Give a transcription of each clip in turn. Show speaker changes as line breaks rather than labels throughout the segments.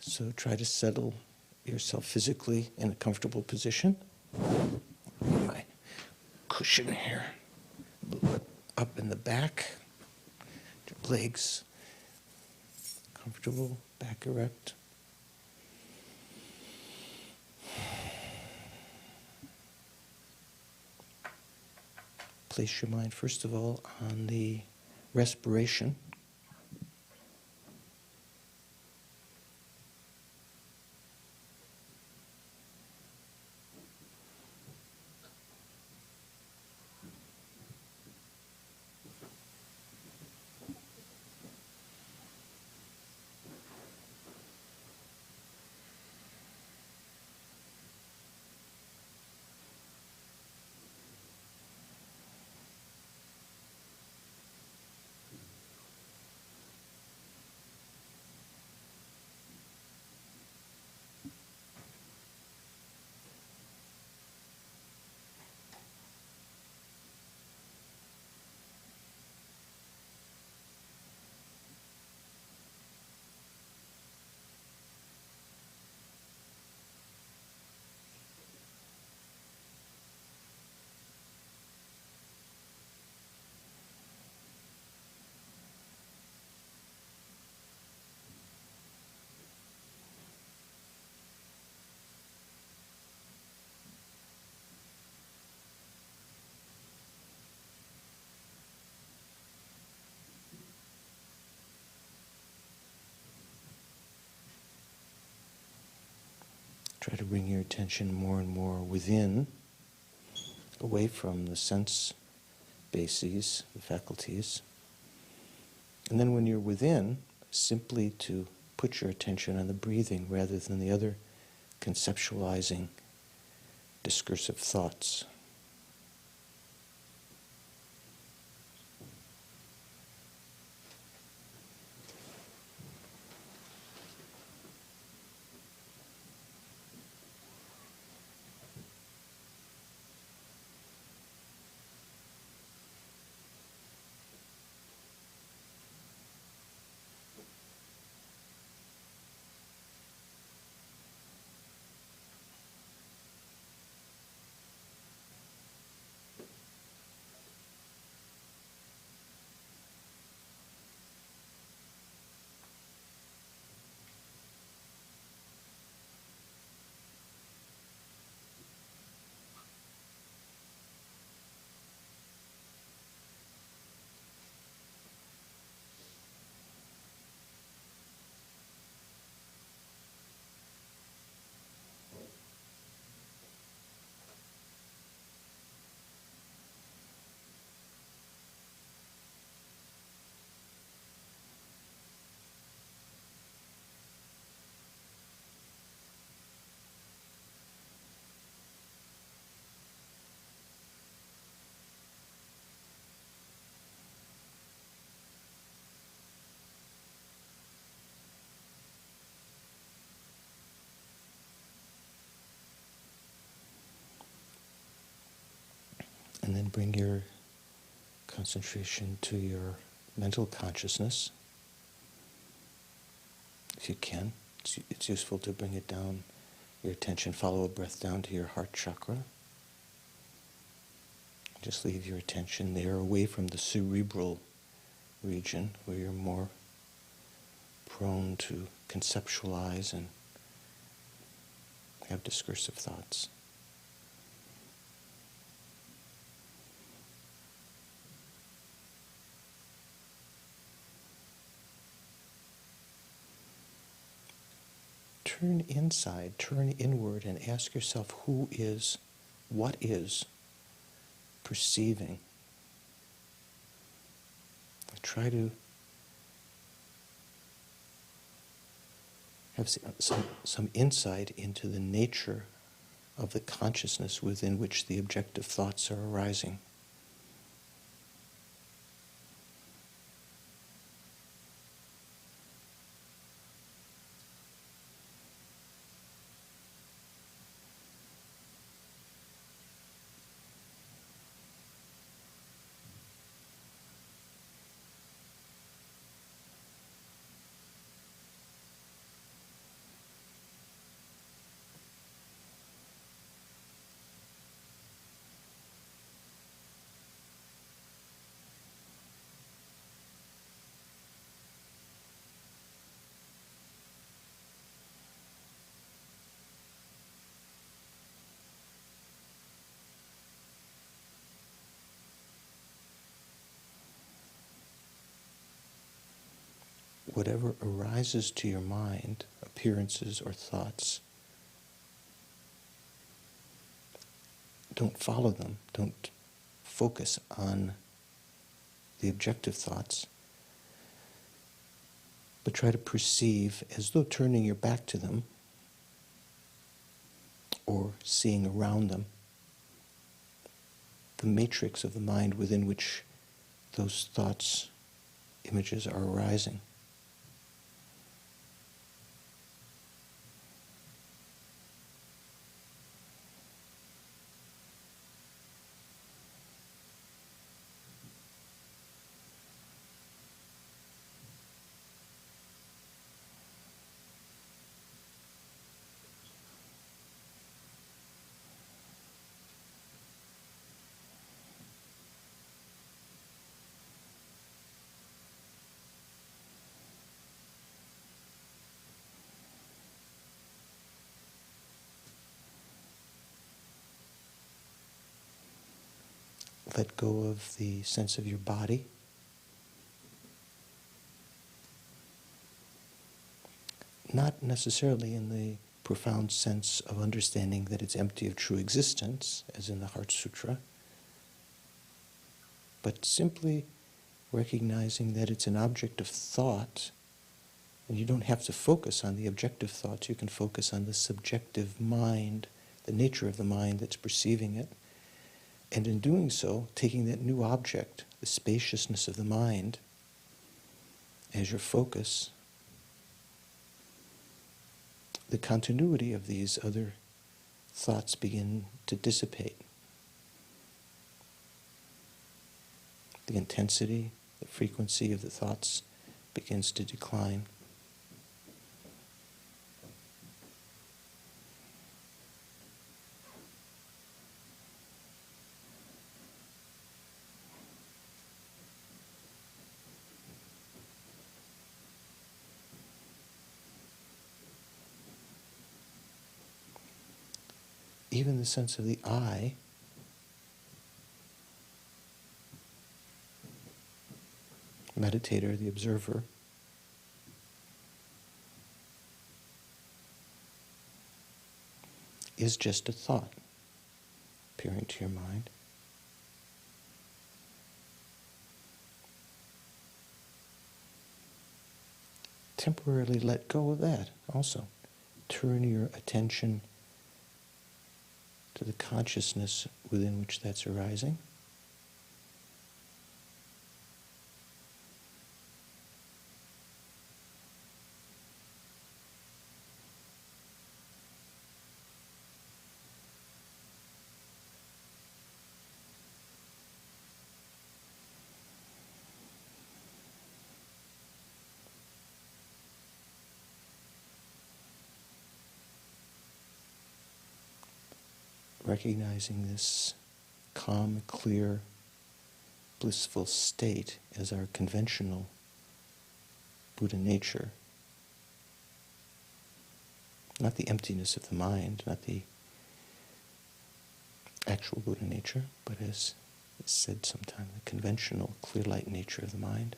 So try to settle yourself physically in a comfortable position. My cushion here, a little bit up in the back. Your legs comfortable, back erect. Place your mind, first of all, on the respiration. Try to bring your attention more and more within, away from the sense bases, the faculties. And then when you're within, simply to put your attention on the breathing rather than the other conceptualizing, discursive thoughts. And then bring your concentration to your mental consciousness. If you can, it's useful to bring it down, your attention, follow a breath down to your heart chakra. Just leave your attention there, away from the cerebral region where you're more prone to conceptualize and have discursive thoughts. Turn inside, turn inward, and ask yourself what is perceiving. Try to have some insight into the nature of the consciousness within which the objective thoughts are arising. whatever arises to your mind, appearances or thoughts, don't follow them, don't focus on the objective thoughts, but try to perceive, as though turning your back to them or seeing around them, the matrix of the mind within which those thoughts, images are arising. Let go of the sense of your body. Not necessarily in the profound sense of understanding that it's empty of true existence, as in the Heart Sutra, but simply recognizing that it's an object of thought, and you don't have to focus on the objective thoughts, you can focus on the subjective mind, the nature of the mind that's perceiving it. And in doing so, taking that new object, the spaciousness of the mind, as your focus, the continuity of these other thoughts begin to dissipate. The intensity, the frequency of the thoughts begins to decline. Even the sense of the I, meditator, the observer, is just a thought appearing to your mind. Temporarily let go of that also. Turn your attention to the consciousness within which that's arising. Recognizing this calm, clear, blissful state as our conventional Buddha nature. Not the emptiness of the mind, not the actual Buddha nature, but as is said sometime, the conventional clear light nature of the mind.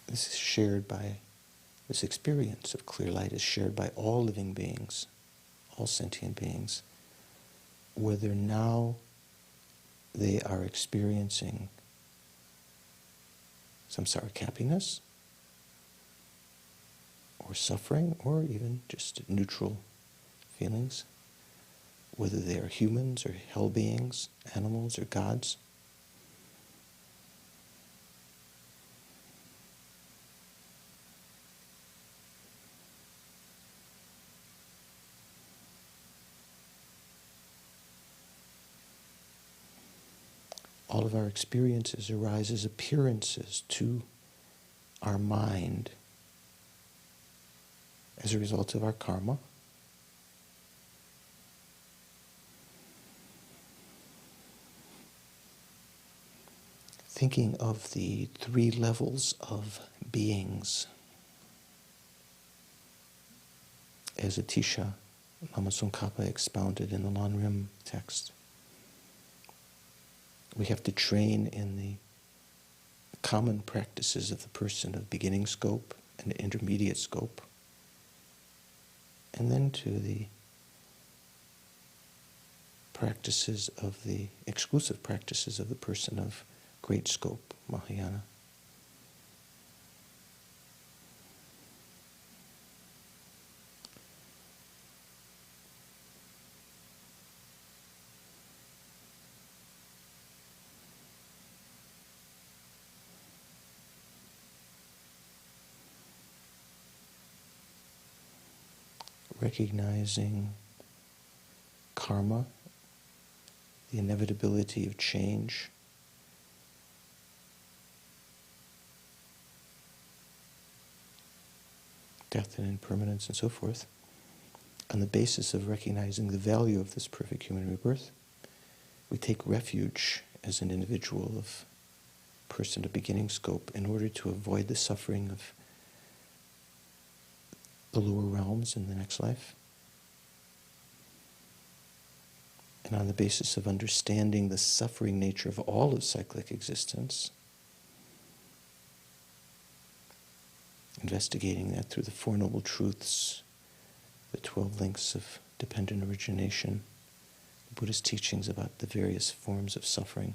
This is shared by, this experience of clear light is shared by all living beings, all sentient beings, whether now they are experiencing samsaric happiness, or suffering, or even just neutral feelings, whether they are humans or hell beings, animals or gods. All of our experiences arise as appearances to our mind as a result of our karma. Thinking of the three levels of beings. as Atisha Lama Tsongkhapa expounded in the Lam Rim text. We have to train in the common practices of the person of beginning scope and intermediate scope, and then to the practices of the exclusive practices of the person of great scope, Mahayana. Recognizing karma, the inevitability of change, death and impermanence and so forth, on the basis of recognizing the value of this perfect human rebirth, we take refuge as an individual of person of beginning scope in order to avoid the suffering of the lower realms in the next life. And on the basis of understanding the suffering nature of all of cyclic existence, investigating that through the Four Noble Truths, the 12 links of dependent origination, the Buddhist teachings about the various forms of suffering,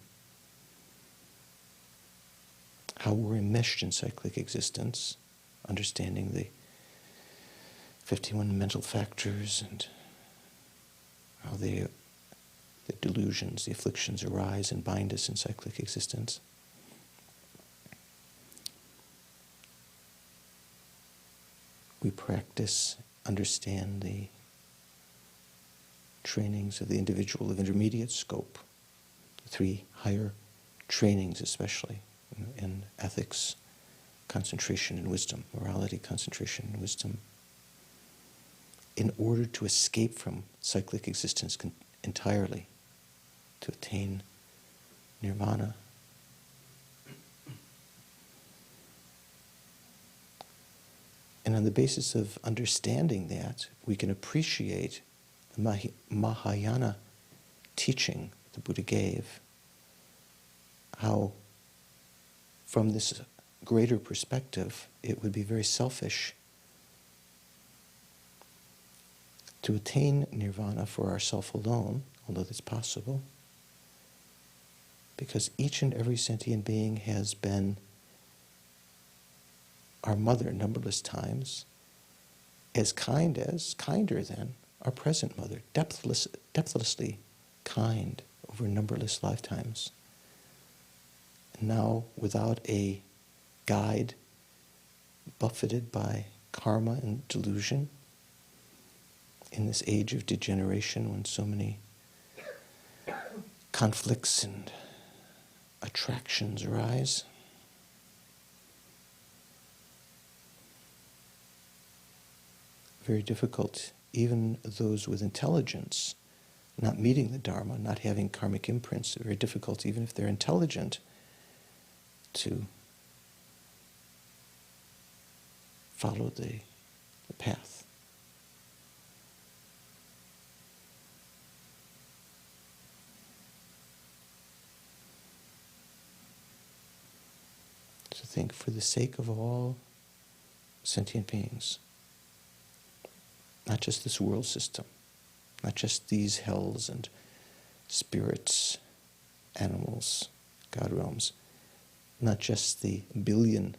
how we're enmeshed in cyclic existence, understanding the 51 mental factors and how the delusions, the afflictions arise and bind us in cyclic existence. We practice, understand the trainings of the individual of intermediate scope, the 3 higher trainings especially, in ethics, concentration and wisdom, morality, concentration and wisdom, in order to escape from cyclic existence entirely, to attain nirvana. And on the basis of understanding that, we can appreciate the Mahayana teaching the Buddha gave, how from this greater perspective, it would be very selfish to attain nirvana for ourself alone, although that's possible, because each and every sentient being has been our mother numberless times, as kinder than our present mother, depthlessly kind over numberless lifetimes. And now, without a guide, buffeted by karma and delusion, in this age of degeneration when so many conflicts and attractions arise, very difficult, even those with intelligence, not meeting the Dharma, not having karmic imprints, very difficult, even if they're intelligent, to follow the path. So think, for the sake of all sentient beings, not just this world system, not just these hells and spirits, animals, God realms, not just the billion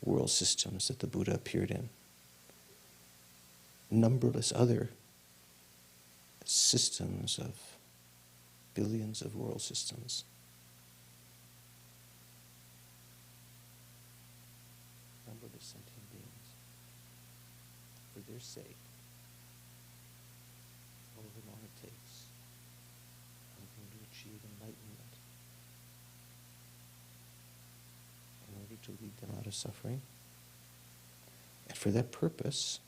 world systems that the Buddha appeared in, numberless other systems of billions of world systems. Numberless sentient beings. For their sake, however long it takes, I'm going to achieve enlightenment in order to lead them out of suffering. And for that purpose,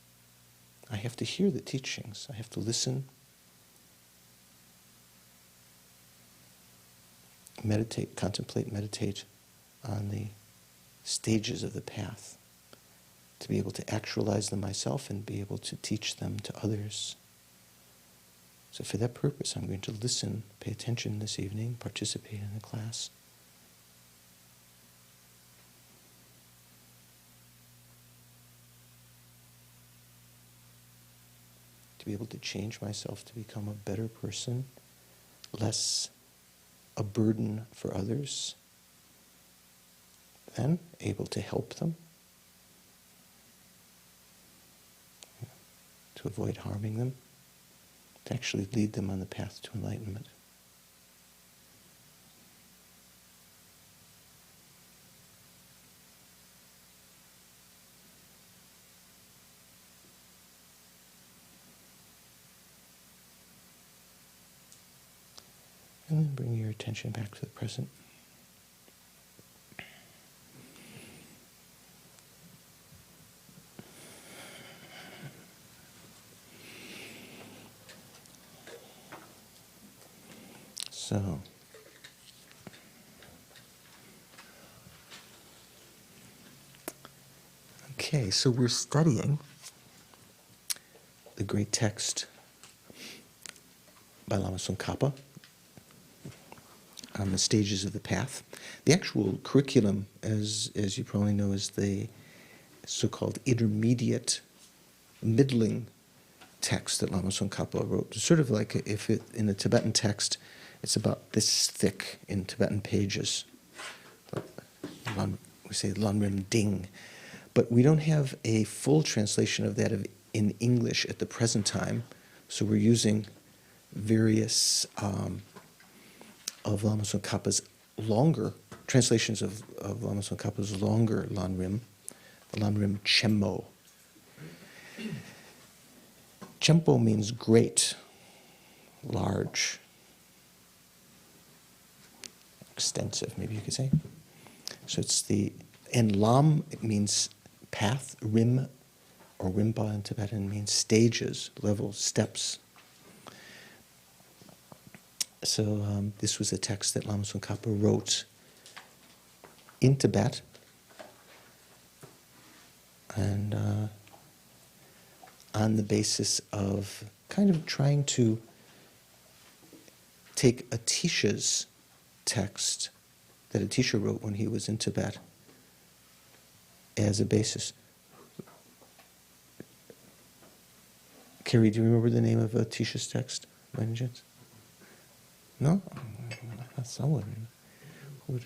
I have to hear the teachings. I have to listen, meditate, contemplate, meditate on the stages of the path, to be able to actualize them myself and be able to teach them to others. So for that purpose, I'm going to listen, pay attention this evening, participate in the class. To be able to change myself to become a better person, less a burden for others, then able to help them, to avoid harming them, to actually lead them on the path to enlightenment. And then bring your attention back to the present. So, okay, so we're studying the great text by Lama Tsongkhapa on the stages of the path. The actual curriculum, as you probably know, is the so-called intermediate, middling text that Lama Tsongkhapa wrote. It's sort of like if it, in the Tibetan text, it's about this thick in Tibetan pages. We say Lam Rim Ding. But we don't have a full translation of that in English at the present time, so we're using various of Lama Tsongkhapa's longer translations of Lama Tsongkhapa's longer Lam Rim, the Lam Rim Chenmo. Chenpo means great, large, extensive, maybe you could say. So it's and Lam, it means path, Rim, or Rimpa in Tibetan means stages, levels, steps. So this was a text that Lama Tsongkhapa wrote in Tibet, and on the basis of kind of trying to take Atisha's text that Atisha wrote when he was in Tibet as a basis. Carrie, do you remember the name of Atisha's text by any chance? No? That's someone. Do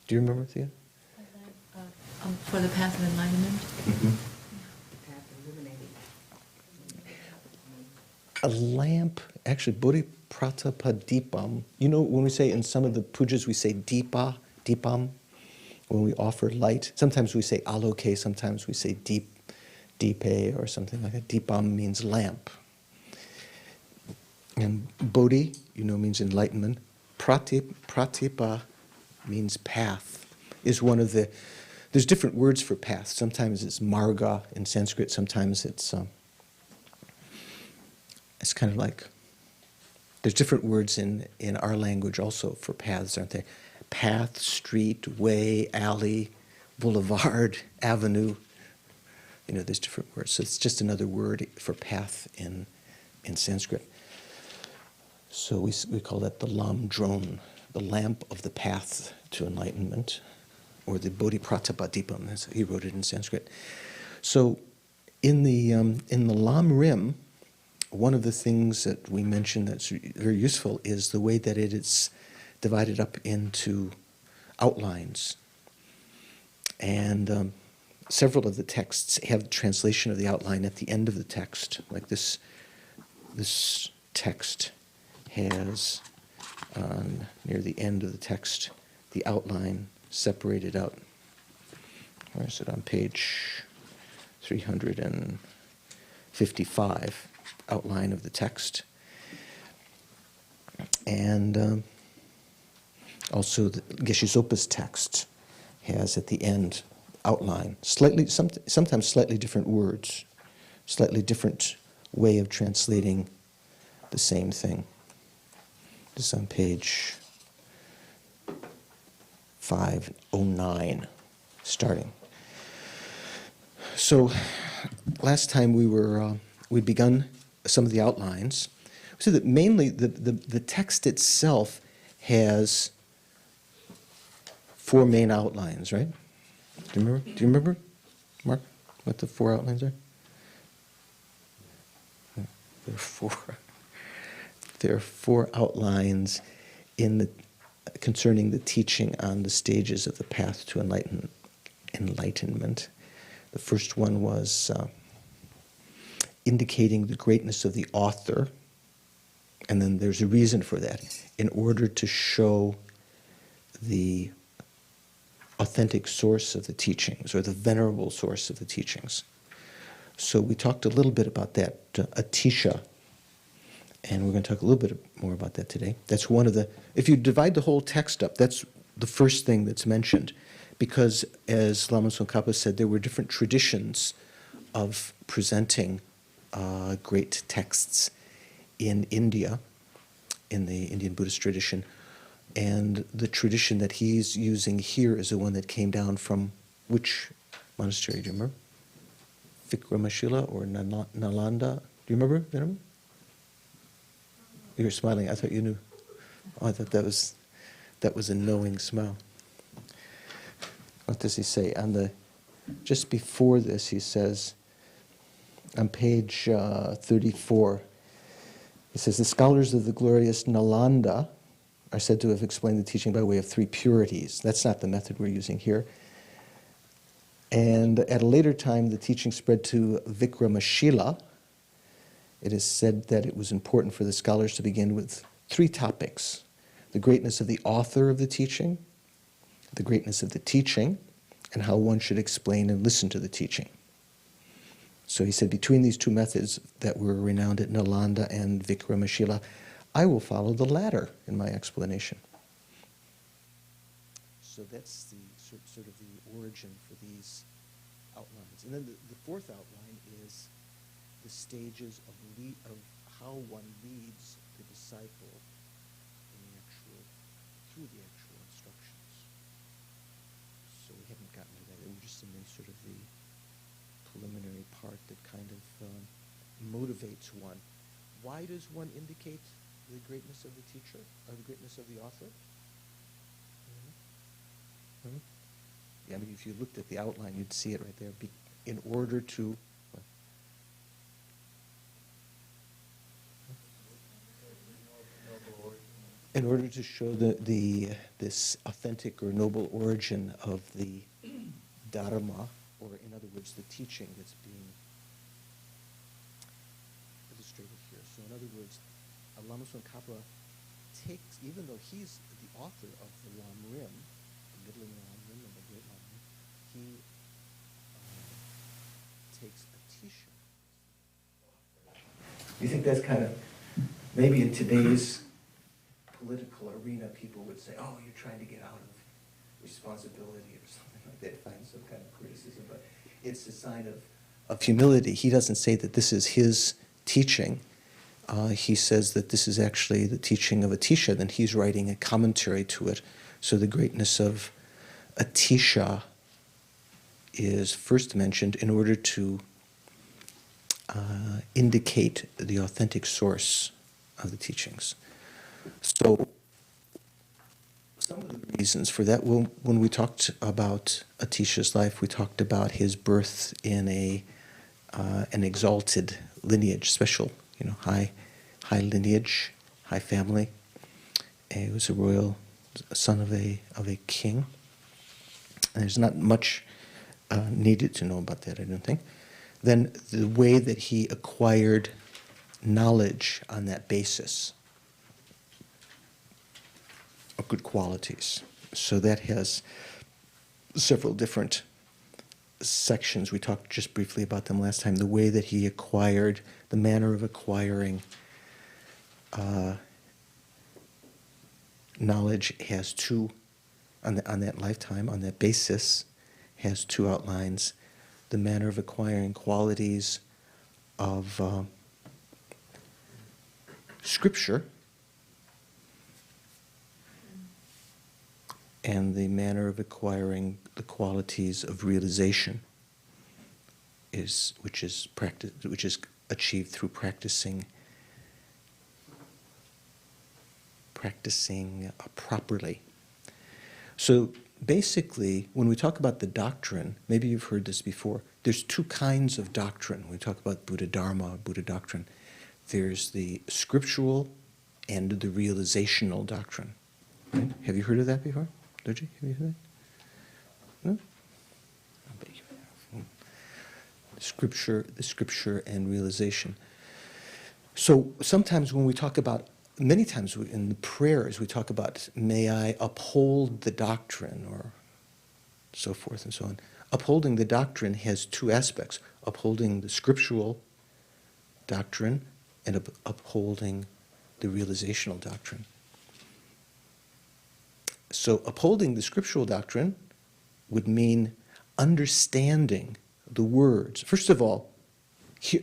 you remember, Thea?
For the path of enlightenment?
Mm-hmm. A lamp, actually, Bodhipratyapadipam. You know, when we say in some of the pujas, we say dipam, when we offer light. Sometimes we say aloke, sometimes we say dipe, or something like that. Dipam means lamp. And bodhi, you know, means enlightenment. Pratipa means path. Is one of the, there's different words for path. Sometimes it's marga in Sanskrit, sometimes it's kind of like, there's different words in our language also for paths, aren't there? Path, street, way, alley, boulevard, avenue. You know, there's different words. So it's just another word for path in Sanskrit. So we call that the lam drone, the lamp of the path to enlightenment, or the Bodhipratyapadipam, as he wrote it in Sanskrit. So in the Lam Rim, one of the things that we mentioned that's very useful is the way that it is divided up into outlines. And several of the texts have translation of the outline at the end of the text, like this text has, near the end of the text, the outline separated out. Where is it? On page 355, outline of the text. And also the Geshe Zopa's text has at the end outline, sometimes slightly different words, slightly different way of translating the same thing. This is on page 509, starting. So last time we'd begun some of the outlines. So that mainly the text itself has four main outlines, right? Do you remember, Mark, what the four outlines are? There are four. There are four outlines concerning the teaching on the stages of the path to enlightenment. The first one was indicating the greatness of the author, and then there's a reason for that, in order to show the authentic source of the teachings, or the venerable source of the teachings. So we talked a little bit about that, atisha, and we're going to talk a little bit more about that today. That's one of the, if you divide the whole text up, that's the first thing that's mentioned, because as Lama Tsongkhapa said, there were different traditions of presenting great texts in India, in the Indian Buddhist tradition, and the tradition that he's using here is the one that came down from which monastery, do you remember? Vikramashila or Nalanda? Do you remember, Venerable? You were smiling. I thought you knew. Oh, I thought that was a knowing smile. What does he say? Just before this, he says, on page 34, he says, the scholars of the glorious Nalanda are said to have explained the teaching by way of three purities. That's not the method we're using here. And at a later time, the teaching spread to Vikramashila. It is said that it was important for the scholars to begin with three topics: the greatness of the author of the teaching, the greatness of the teaching, and how one should explain and listen to the teaching. So he said, between these two methods that were renowned at Nalanda and Vikramashila, I will follow the latter in my explanation. So that's the sort of the origin for these outlines. And then the fourth outline is the stages of how one leads the disciple through the actual instructions. So we haven't gotten to that. We're just in sort of the preliminary part that kind of motivates one. Why does one indicate the greatness of the teacher, or the greatness of the author? Mm-hmm. Yeah, I mean, if you looked at the outline, you'd see it right there. In order to... In order to show this authentic or noble origin of the Dharma, or in other words, the teaching that's being illustrated here. So in other words, Lama Tsongkhapa takes, even though he's the author of the Lam Rim, the middling Lam Rim and the great Lam Rim, he takes atisha. You think that's kind of, maybe in today's political arena, people would say, oh, you're trying to get out of responsibility or something like that, find some kind of criticism, but it's a sign of humility. He doesn't say that this is his teaching. He says that this is actually the teaching of Atisha, then he's writing a commentary to it. So the greatness of Atisha is first mentioned in order to indicate the authentic source of the teachings. So some of the reasons for that, well, when we talked about Atisha's life, we talked about his birth in an exalted lineage, special, high lineage, high family. He was a royal son of a king. And there's not much needed to know about that, I don't think. Then the way that he acquired knowledge on that basis of good qualities. So that has several different sections. We talked just briefly about them last time. The way that he acquired, the manner of acquiring knowledge has two, on that lifetime, on that basis, has two outlines. The manner of acquiring qualities of scripture, and the manner of acquiring the qualities of realization. which is achieved through practicing properly. So basically, when we talk about the doctrine, maybe you've heard this before, there's two kinds of doctrine. When we talk about Buddha Dharma, Buddha doctrine, there's the scriptural and the realizational doctrine. Right? Have you heard of that before? Doji, have you heard that? No? I bet you have. The scripture and realization. So sometimes when we talk about, many times in the prayers we talk about, may I uphold the doctrine, or so forth and so on. Upholding the doctrine has two aspects: upholding the scriptural doctrine and upholding the realizational doctrine. So upholding the scriptural doctrine would mean understanding the words. First of all,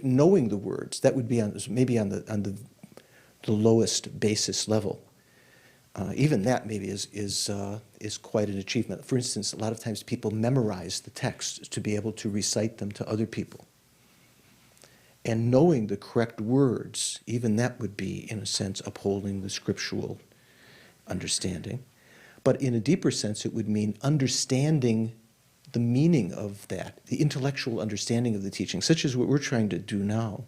knowing the words. That would be maybe on the lowest basis level. Even that maybe is quite an achievement. For instance, a lot of times people memorize the texts to be able to recite them to other people. And knowing the correct words, even that would be, in a sense, upholding the scriptural understanding. But in a deeper sense, it would mean understanding the meaning of that, the intellectual understanding of the teaching, such as what we're trying to do now.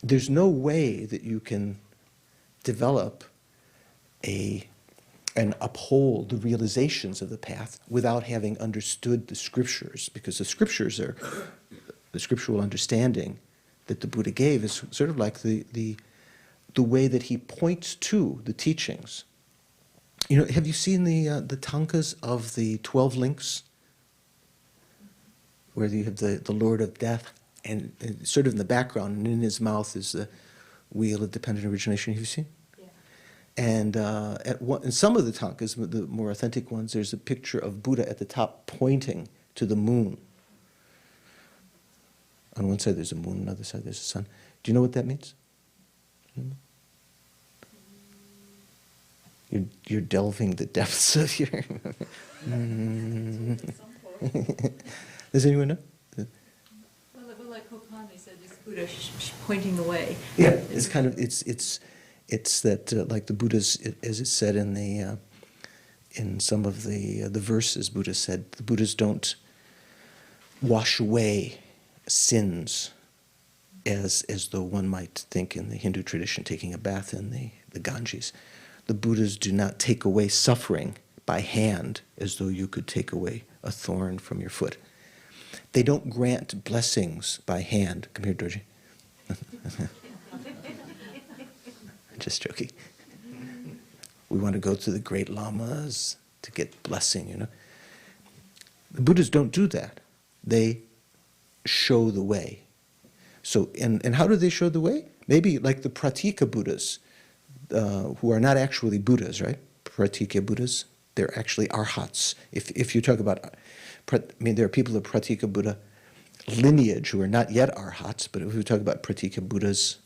There's no way that you can develop and uphold the realizations of the path without having understood the scriptures, because the scriptures are, the scriptural understanding that the Buddha gave is sort of like the way that he points to the teachings. You know, have you seen the tankas of the 12 links, where you have the Lord of Death, and sort of in the background, and in his mouth is the wheel of dependent origination? Have you seen? Yeah. And in some of the tankas, the more authentic ones, there's a picture of Buddha at the top pointing to the moon. On one side there's a moon, on the other side there's a sun. Do you know what that means? You're delving the depths of your... Does anyone know?
Well, like Kokami said, it's Buddha pointing the way.
Yeah, it's kind of, it's that, like the Buddha's, as it said in some of the verses, Buddha said, the Buddhas don't wash away sins as though one might think in the Hindu tradition, taking a bath in the Ganges. The Buddhas do not take away suffering by hand as though you could take away a thorn from your foot. They don't grant blessings by hand. Come here, Dorji. Just joking. We want to go to the great lamas to get blessing, you know. The Buddhas don't do that. They show the way. So, and how do they show the way? Maybe like the Pratika Buddhas, who are not actually Buddhas, right? Pratika Buddhas, they're actually arhats. If you talk about, there are people of Pratika Buddha lineage who are not yet arhats, but if we talk about Pratika Buddhas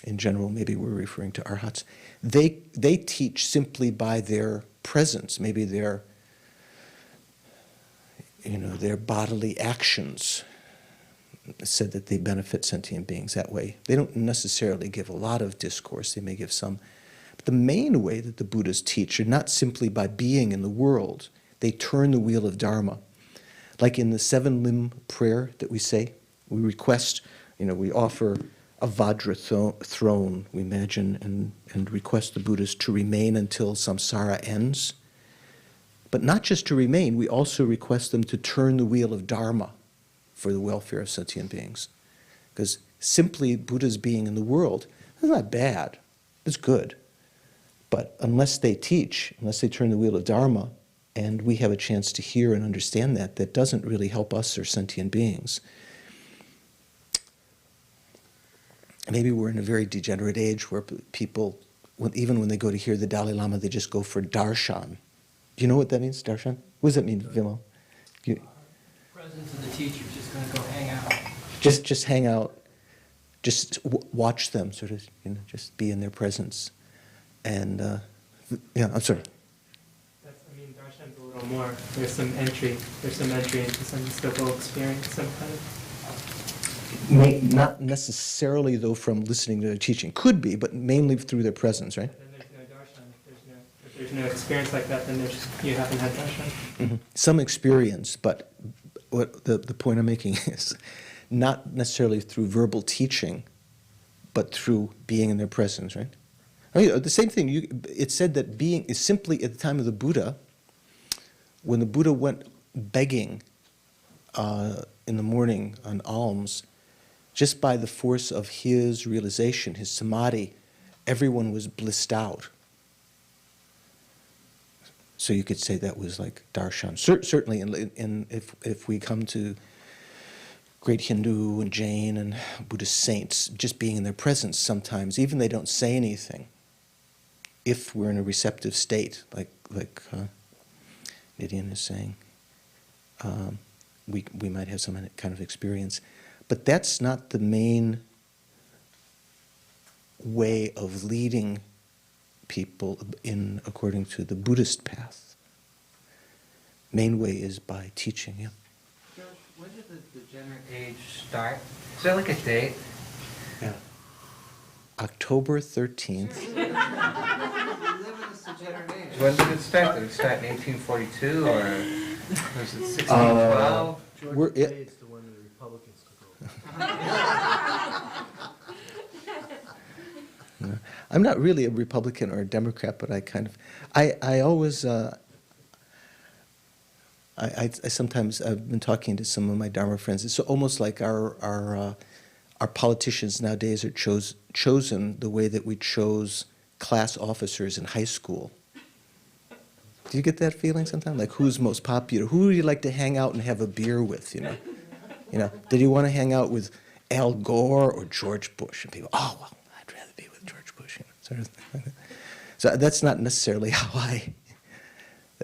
in general, maybe we're referring to arhats. They teach simply by their presence, maybe their bodily actions, said that they benefit sentient beings that way. They don't necessarily give a lot of discourse, they may give some. But the main way that the Buddhas teach are not simply by being in the world, they turn the wheel of Dharma. Like in the 7 limb prayer that we say, we request, we offer a Vajra throne, we imagine, and request the Buddhas to remain until samsara ends. But not just to remain, we also request them to turn the wheel of Dharma for the welfare of sentient beings. Because simply Buddhas being in the world, that's not bad, it's good. But unless they teach, unless they turn the wheel of Dharma, and we have a chance to hear and understand that doesn't really help us or sentient beings. Maybe we're in a very degenerate age where people, even when they go to hear the Dalai Lama, they just go for darshan. Do you know what that means, darshan? What does that mean, Vimo?
Presence of the teacher, just going to go hang out.
Just hang out, just watch them, sort of, just be in their presence. And, yeah, I'm sorry.
Darshan to little more. There's some entry into some mystical experience, some kind of.
Not necessarily, though, from listening to their teaching. Could be, but mainly through their presence, right?
Then there's no darshan. If there's no experience like that, then you haven't had darshan.
Mm-hmm. Some experience, but what the point I'm making is not necessarily through verbal teaching, but through being in their presence, right? I mean, the same thing, it's said that being is simply at the time of the Buddha, when the Buddha went begging in the morning on alms, just by the force of his realization, his samadhi, everyone was blissed out. So you could say that was like darshan. Certainly, if we come to great Hindu and Jain and Buddhist saints, just being in their presence sometimes, even they don't say anything, if we're in a receptive state, like Nidian is saying, we might have some kind of experience. But that's not the main way of leading people in according to the Buddhist path. Main way is by teaching, yeah.
George, when did the Degenerate Age start? Is there like a date?
Yeah. October 13th.
We live in this Degenerate Age. When did it start? Did it start in 1842 or was it 1612?
George is the one that the Republicans took over.
No, I'm not really a Republican or a Democrat, but I always, I sometimes, I've been talking to some of my Dharma friends, it's almost like our politicians nowadays are chosen the way that we chose class officers in high school. Do you get that feeling sometimes? Like, who's most popular? Who would you like to hang out and have a beer with, you know? Did you want to hang out with Al Gore or George Bush? And people, oh, well, I'd rather be with George Bush, sort of thing. So that's not necessarily how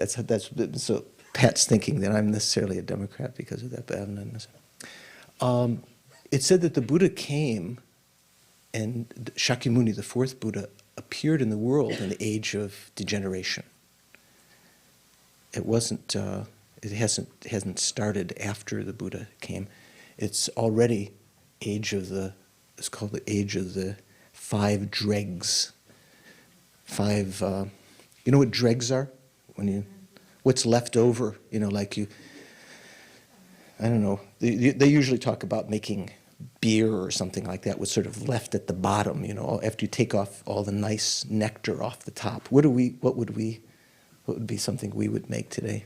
so Pat's thinking that I'm necessarily a Democrat because of that, but I'm not necessarily. It's said that the Buddha came, and Shakimuni, the fourth Buddha, appeared in the world in the age of degeneration. It wasn't. It hasn't started after the Buddha came. It's already It's called the age of the Five Dregs. Five. You know what dregs are? What's left over? Like you. I don't know. They usually talk about making beer or something like that. What's sort of left at the bottom? After you take off all the nice nectar off the top. What would be something we would make today?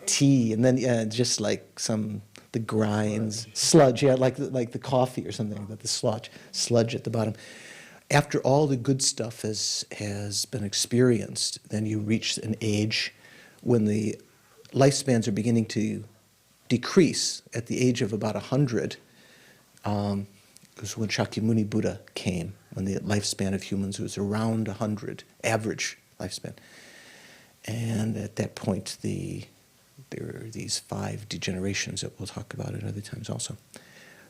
Tea, and then just like the grinds, sludge, like the coffee or something, but the sludge at the bottom. After all the good stuff has been experienced, then you reach an age when the lifespans are beginning to decrease. At the age of about 100, was when Shakimuni Buddha came, when the lifespan of humans was around 100, average lifespan. And at that point, there are these 5 degenerations that we'll talk about at other times also.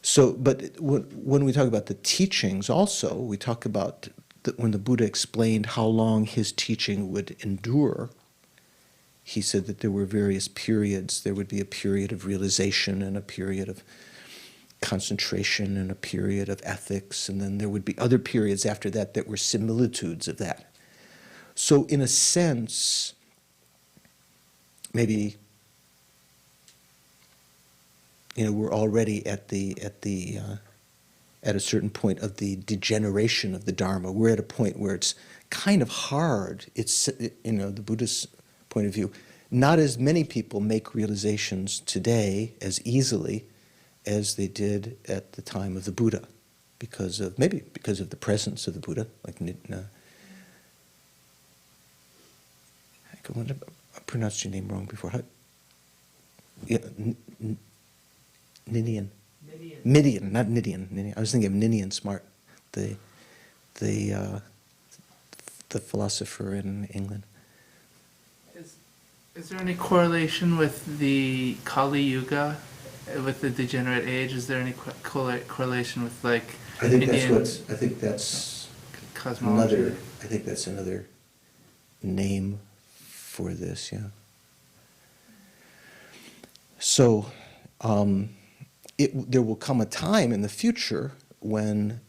So, but when we talk about the teachings also, we talk about when the Buddha explained how long his teaching would endure. He said that there were various periods. There would be a period of realization and a period of concentration and a period of ethics, and then there would be other periods after that that were similitudes of that. So in a sense, maybe we're already at a certain point of the degeneration of the Dharma. We're at a point where it's kind of hard. It's the Buddhist point of view. Not as many people make realizations today as easily as they did at the time of the Buddha, because of the presence of the Buddha. Like I pronounced your name wrong before. Nidian, not Nidian. I was thinking of Ninian Smart, the philosopher in England.
Is there any correlation with the Kali Yuga, with the Degenerate Age? Is there any correlation with I
think that's
cosmology?
I think that's another name for this. Yeah. So there will come a time in the future when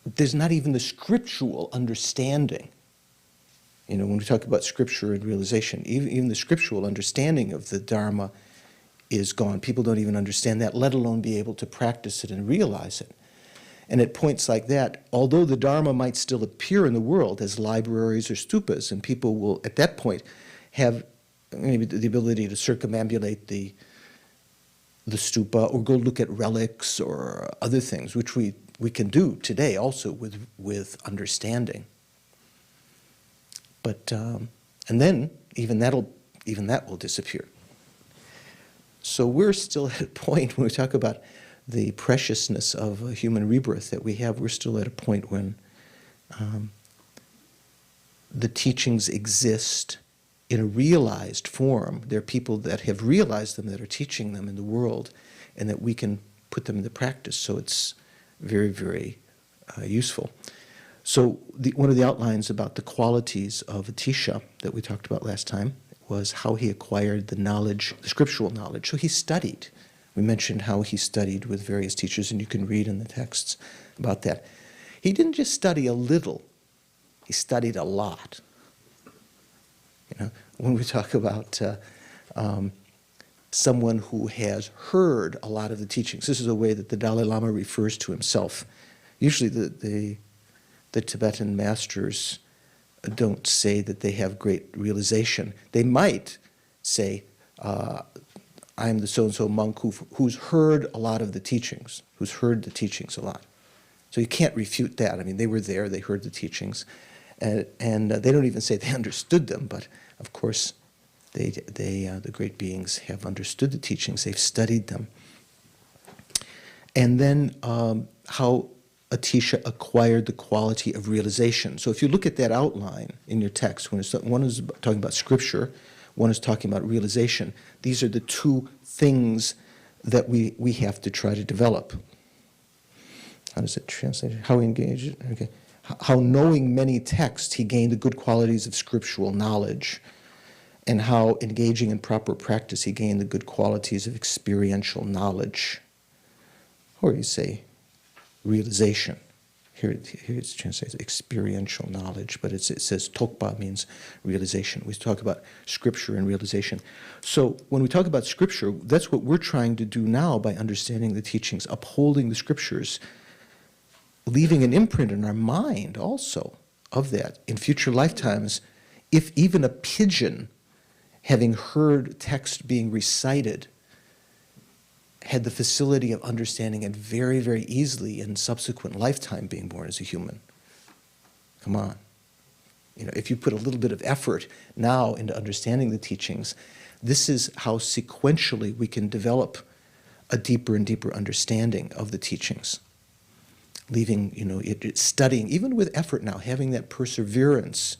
there's not even the scriptural understanding. You know, when we talk about scripture and realization, even the scriptural understanding of the Dharma is gone. People don't even understand that, let alone be able to practice it and realize it. And at points like that, although the Dharma might still appear in the world as libraries or stupas, and people will, at that point, have maybe the ability to circumambulate the stupa or go look at relics or other things, which we can do today also with understanding. But and then even that will disappear. So we're still at a point when we talk about the preciousness of a human rebirth that we have. We're still at a point when the teachings exist in a realized form. There are people that have realized them that are teaching them in the world, and that we can put them into practice. So it's very, very useful. So one of the outlines about the qualities of Atisha that we talked about last time was how he acquired the knowledge, the scriptural knowledge. So he studied. We mentioned how he studied with various teachers, and you can read in the texts about that. He didn't just study a little, he studied a lot. You know, when we talk about someone who has heard a lot of the teachings, this is a way that the Dalai Lama refers to himself. Usually the Tibetan masters don't say that they have great realization. They might say, I am the so-and-so monk who's heard a lot of the teachings, who's heard the teachings a lot. So you can't refute that. I mean, they were there, they heard the teachings, and they don't even say they understood them, but of course, the great beings have understood the teachings, they've studied them. And then how Atisha acquired the quality of realization. So if you look at that outline in your text, one is talking about scripture, one is talking about realization. These are the two things that we have to try to develop. How does it translate? How he engaged? Okay. How knowing many texts, he gained the good qualities of scriptural knowledge, and how engaging in proper practice, he gained the good qualities of experiential knowledge. Or you say, realization. Here it's translated experiential knowledge, but it says tokpa means realization. We talk about scripture and realization. So when we talk about scripture, that's what we're trying to do now by understanding the teachings, upholding the scriptures, leaving an imprint in our mind also of that. In future lifetimes, if even a pigeon, having heard text being recited, had the facility of understanding it very, very easily in subsequent lifetime being born as a human. Come on. You know, if you put a little bit of effort now into understanding the teachings, this is how sequentially we can develop a deeper and deeper understanding of the teachings. Leaving, you know, studying, even with effort now, having that perseverance,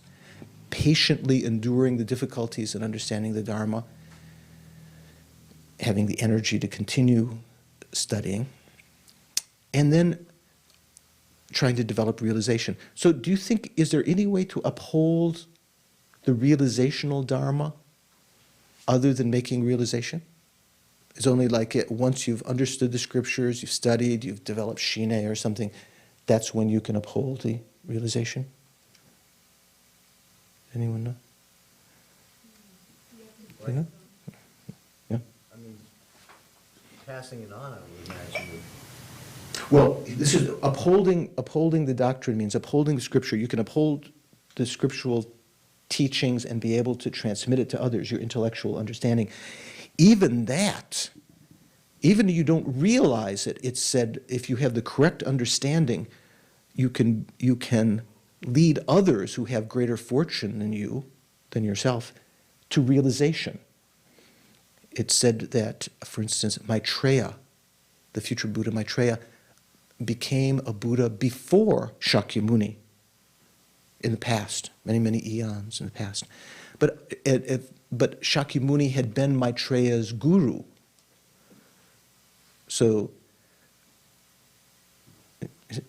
patiently enduring the difficulties and understanding the Dharma, having the energy to continue studying, and then trying to develop realization. So do you think, is there any way to uphold the realizational Dharma other than making realization? It's only like once you've understood the scriptures, you've studied, you've developed shine or something, that's when you can uphold the realization? Anyone know? You know?
Passing it on, I would imagine.
Well, this is upholding the doctrine means upholding the scripture. You can uphold the scriptural teachings and be able to transmit it to others, your intellectual understanding. Even that, even if you don't realize it, it's said if you have the correct understanding, you can lead others who have greater fortune than yourself, to realization. It's said that, for instance, Maitreya, the future Buddha Maitreya, became a Buddha before Shakyamuni in the past, many, many eons in the past. But Shakyamuni had been Maitreya's guru. So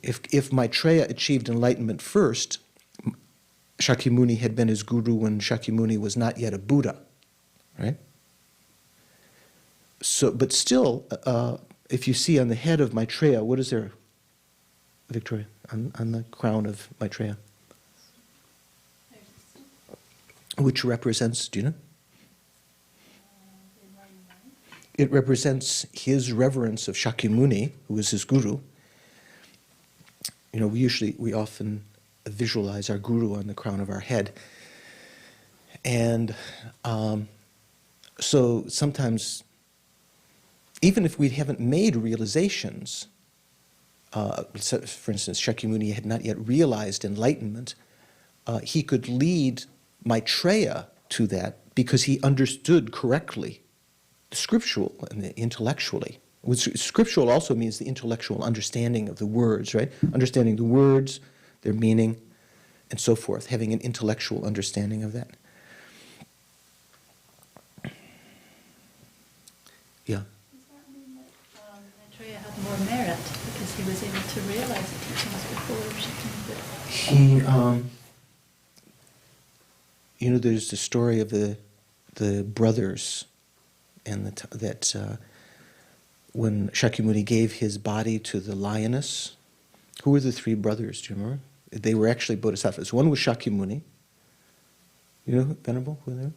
if Maitreya achieved enlightenment first, Shakyamuni had been his guru when Shakyamuni was not yet a Buddha. right? So, but still, if you see on the head of Maitreya, what is there, Victoria, on the crown of Maitreya? Which represents, do you know? It represents his reverence of Shakimuni, who was his guru. You know, we often visualize our guru on the crown of our head. And so sometimes, even if we haven't made realizations, for instance, Shakimuni had not yet realized enlightenment, he could lead Maitreya to that because he understood correctly the scriptural and the intellectually. Scriptural also means the intellectual understanding of the words, right? Understanding the words, their meaning, and so forth, having an intellectual understanding of that. Yeah.
Does that mean that Maitreya had more merit because he was able to realize the teachings before Shakimuni Buddha?
You know, there's the story of the brothers, and that when Shakimuni gave his body to the lioness, who were the three brothers? Do you remember? They were actually bodhisattvas. One was Shakimuni. You know, Venerable, who they were?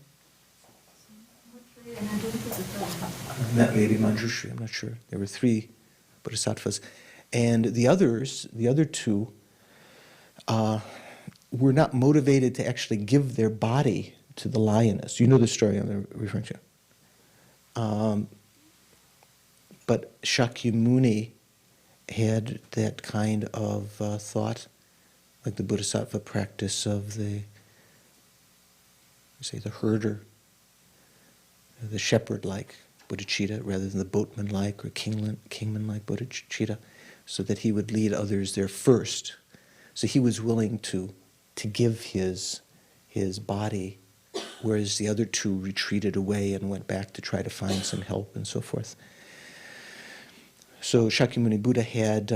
That may be Manjushri, I'm not sure. There were three bodhisattvas. And the others, the other two, were not motivated to actually give their body to the lioness. You know the story I'm referring to. But Shakyamuni had that kind of thought, like the bodhisattva practice of the herder, the shepherd-like bodhicitta, rather than the boatman-like or kingman-like bodhicitta, so that he would lead others there first. So he was willing to give his body, whereas the other two retreated away and went back to try to find some help and so forth. So Shakimuni Buddha had,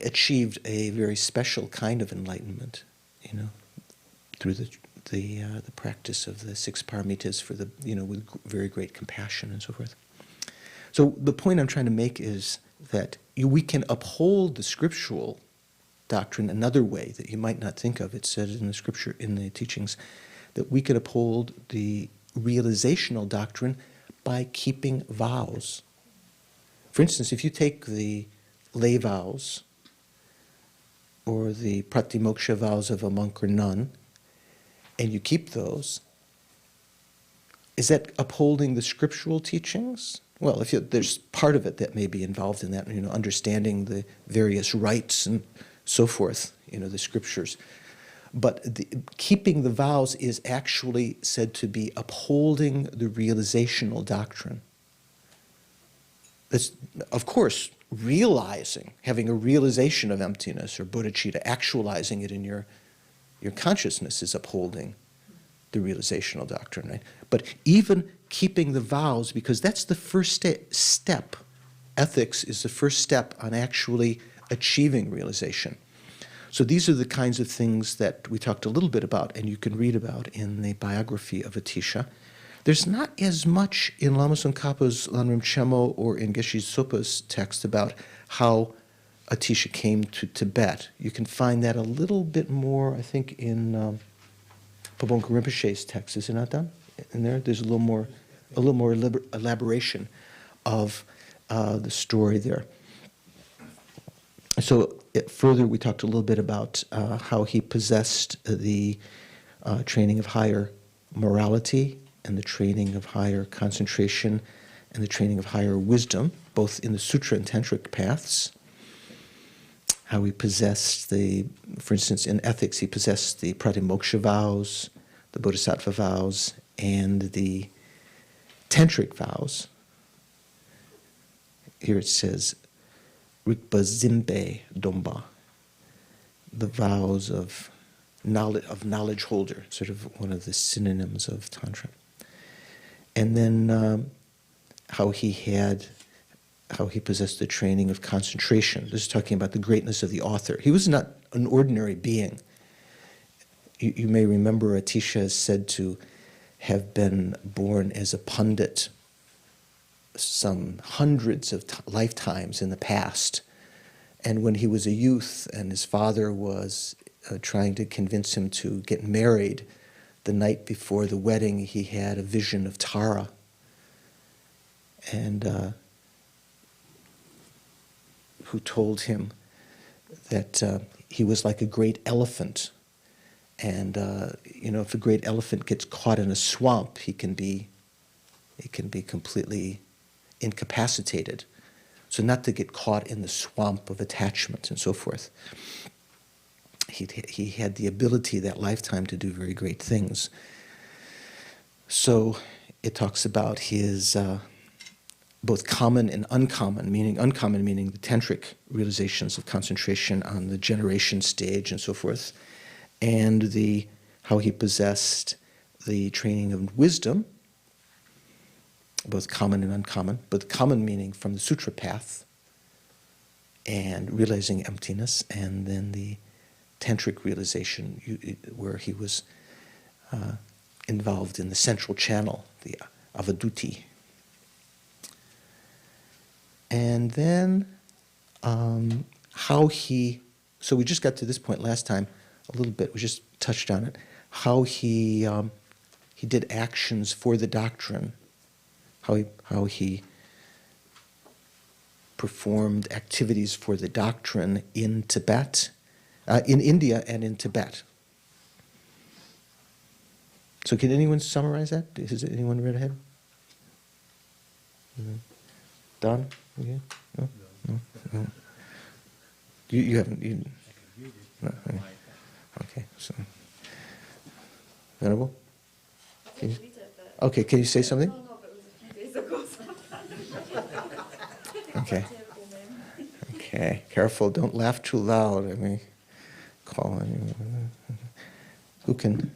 achieved a very special kind of enlightenment, through the practice of the six paramitas with very great compassion and so forth. So the point I'm trying to make is that we can uphold the scriptural doctrine another way that you might not think of. It said in the scripture, in the teachings, that we could uphold the realizational doctrine by keeping vows. For instance, if you take the lay vows or the pratimoksha vows of a monk or nun, and you keep those, is that upholding the scriptural teachings? Well, there's part of it that may be involved in that, understanding the various rites and so forth, the scriptures. But keeping the vows is actually said to be upholding the realizational doctrine. That's, of course, realizing, having a realization of emptiness or bodhicitta, actualizing it in your consciousness is upholding the realizational doctrine, right? But even keeping the vows, because that's the first step. Ethics is the first step on actually achieving realization. So these are the kinds of things that we talked a little bit about, and you can read about in the biography of Atisha. There's not as much in Lama Tsongkhapa's Lam Rim Chenmo or in Geshe Sopa's text about how Atisha came to Tibet. You can find that a little bit more, I think, in Pabonka Rinpoche's text. Is it not done in there? There's a little more elaboration of the story there. So further, we talked a little bit about how he possessed the training of higher morality and the training of higher concentration and the training of higher wisdom, both in the sutra and tantric paths. How he possessed for instance, in ethics, he possessed the pratimoksha vows, the bodhisattva vows, and the tantric vows. Here it says, Rikpa Zimbe Domba, the vows of knowledge holder, sort of one of the synonyms of Tantra. And then how he possessed the training of concentration. This is talking about the greatness of the author. He was not an ordinary being. You may remember Atisha said to have been born as a pundit some hundreds of lifetimes in the past. And when he was a youth and his father was trying to convince him to get married, the night before the wedding, he had a vision of Tara. And who told him that he was like a great elephant. And, if a great elephant gets caught in a swamp, it can be completely incapacitated. So not to get caught in the swamp of attachment and so forth. He had the ability that lifetime to do very great things. So it talks about his both common and uncommon meaning the tantric realizations of concentration on the generation stage and so forth, and how he possessed the training of wisdom, both common and uncommon, but common meaning from the sutra path and realizing emptiness, and then the tantric realization where he was involved in the central channel, the avaduti. And then so we just got to this point last time a little bit, we just touched on it, how he did actions for the doctrine, how he performed activities for the doctrine in Tibet, in India and in Tibet. So can anyone summarize that? Has anyone read ahead? Don? Yeah? No? No? You haven't? No, okay, so. Venerable? Okay, can you say something? Okay. Okay, careful, don't laugh too loud. I mean, call on you. Who can?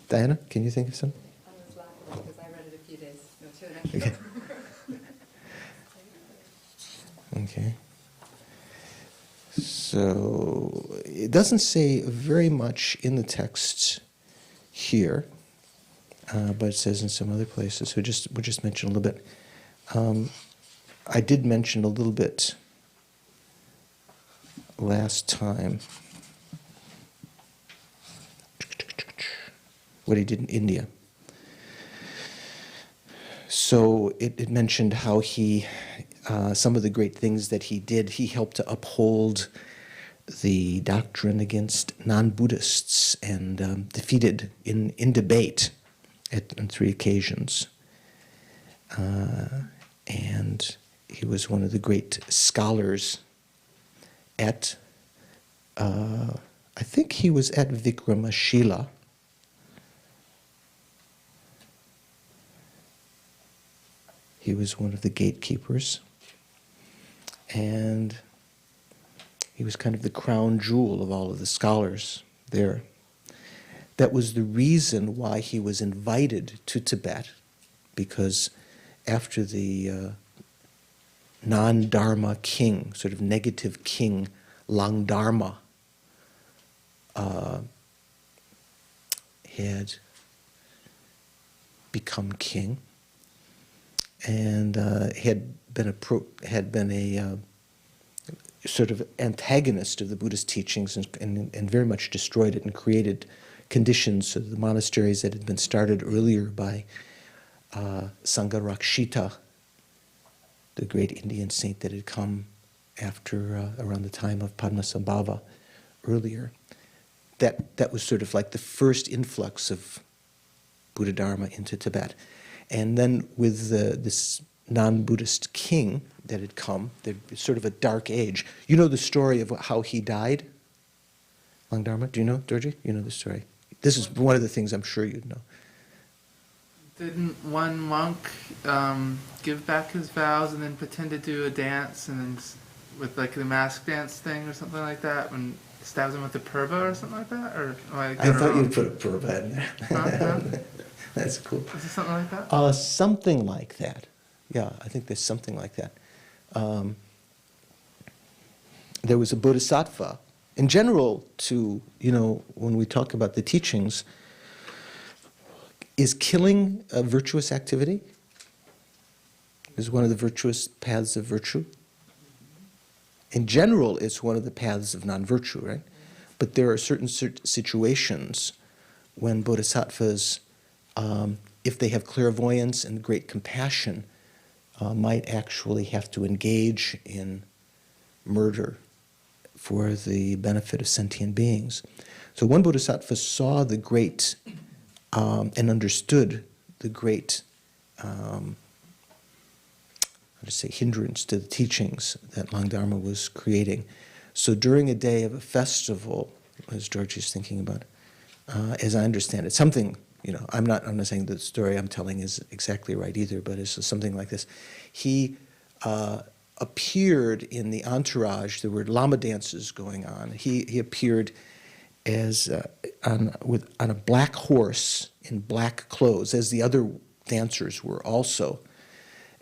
Diana, can you think of some?
I was laughing because I read it a few days, 2.5
Okay. Okay. So it doesn't say very much in the text here, but it says in some other places. So we'll just mention a little bit. I did mention a little bit last time what he did in India. So it mentioned how some of the great things that he did, he helped to uphold the doctrine against non-Buddhists and defeated in debate on 3 occasions. And he was one of the great scholars at, I think he was at Vikramashila. He was one of the gatekeepers. And he was kind of the crown jewel of all of the scholars there. That was the reason why he was invited to Tibet, because after the non-Dharma king, sort of negative king, Lang Dharma, had become king, and had been a sort of antagonist of the Buddhist teachings and very much destroyed it and created conditions so the monasteries that had been started earlier by Sangha Rakshita, the great Indian saint that had come after around the time of Padmasambhava earlier. That was sort of like the first influx of Buddha Dharma into Tibet. And then with this non-Buddhist king that had come, there's sort of a dark age. You know the story of how he died? Lang Dharma, do you know, Dorji? You know the story. This is one of the things I'm sure you'd know.
Didn't one monk give back his vows and then pretend to do a dance and then with like the mask dance thing or something like that when stabs him with a purva or something like that? Or
I thought you'd put a purva in there.
Huh?
That's cool.
Is it something like that?
Something like that. Yeah, I think there's something like that. There was a bodhisattva. In general, when we talk about the teachings, is killing a virtuous activity? Is one of the virtuous paths of virtue? In general, it's one of the paths of non-virtue, right? But there are certain situations when bodhisattvas, if they have clairvoyance and great compassion, might actually have to engage in murder for the benefit of sentient beings. So one bodhisattva saw the great and understood the great hindrance to the teachings that Langdharma was creating. So during a day of a festival, as George is thinking about, as I understand it, something, I'm not saying the story I'm telling is exactly right either, but it's something like this. He appeared in the entourage. There were Lama dances going on. He appeared as on a black horse in black clothes, as the other dancers were also.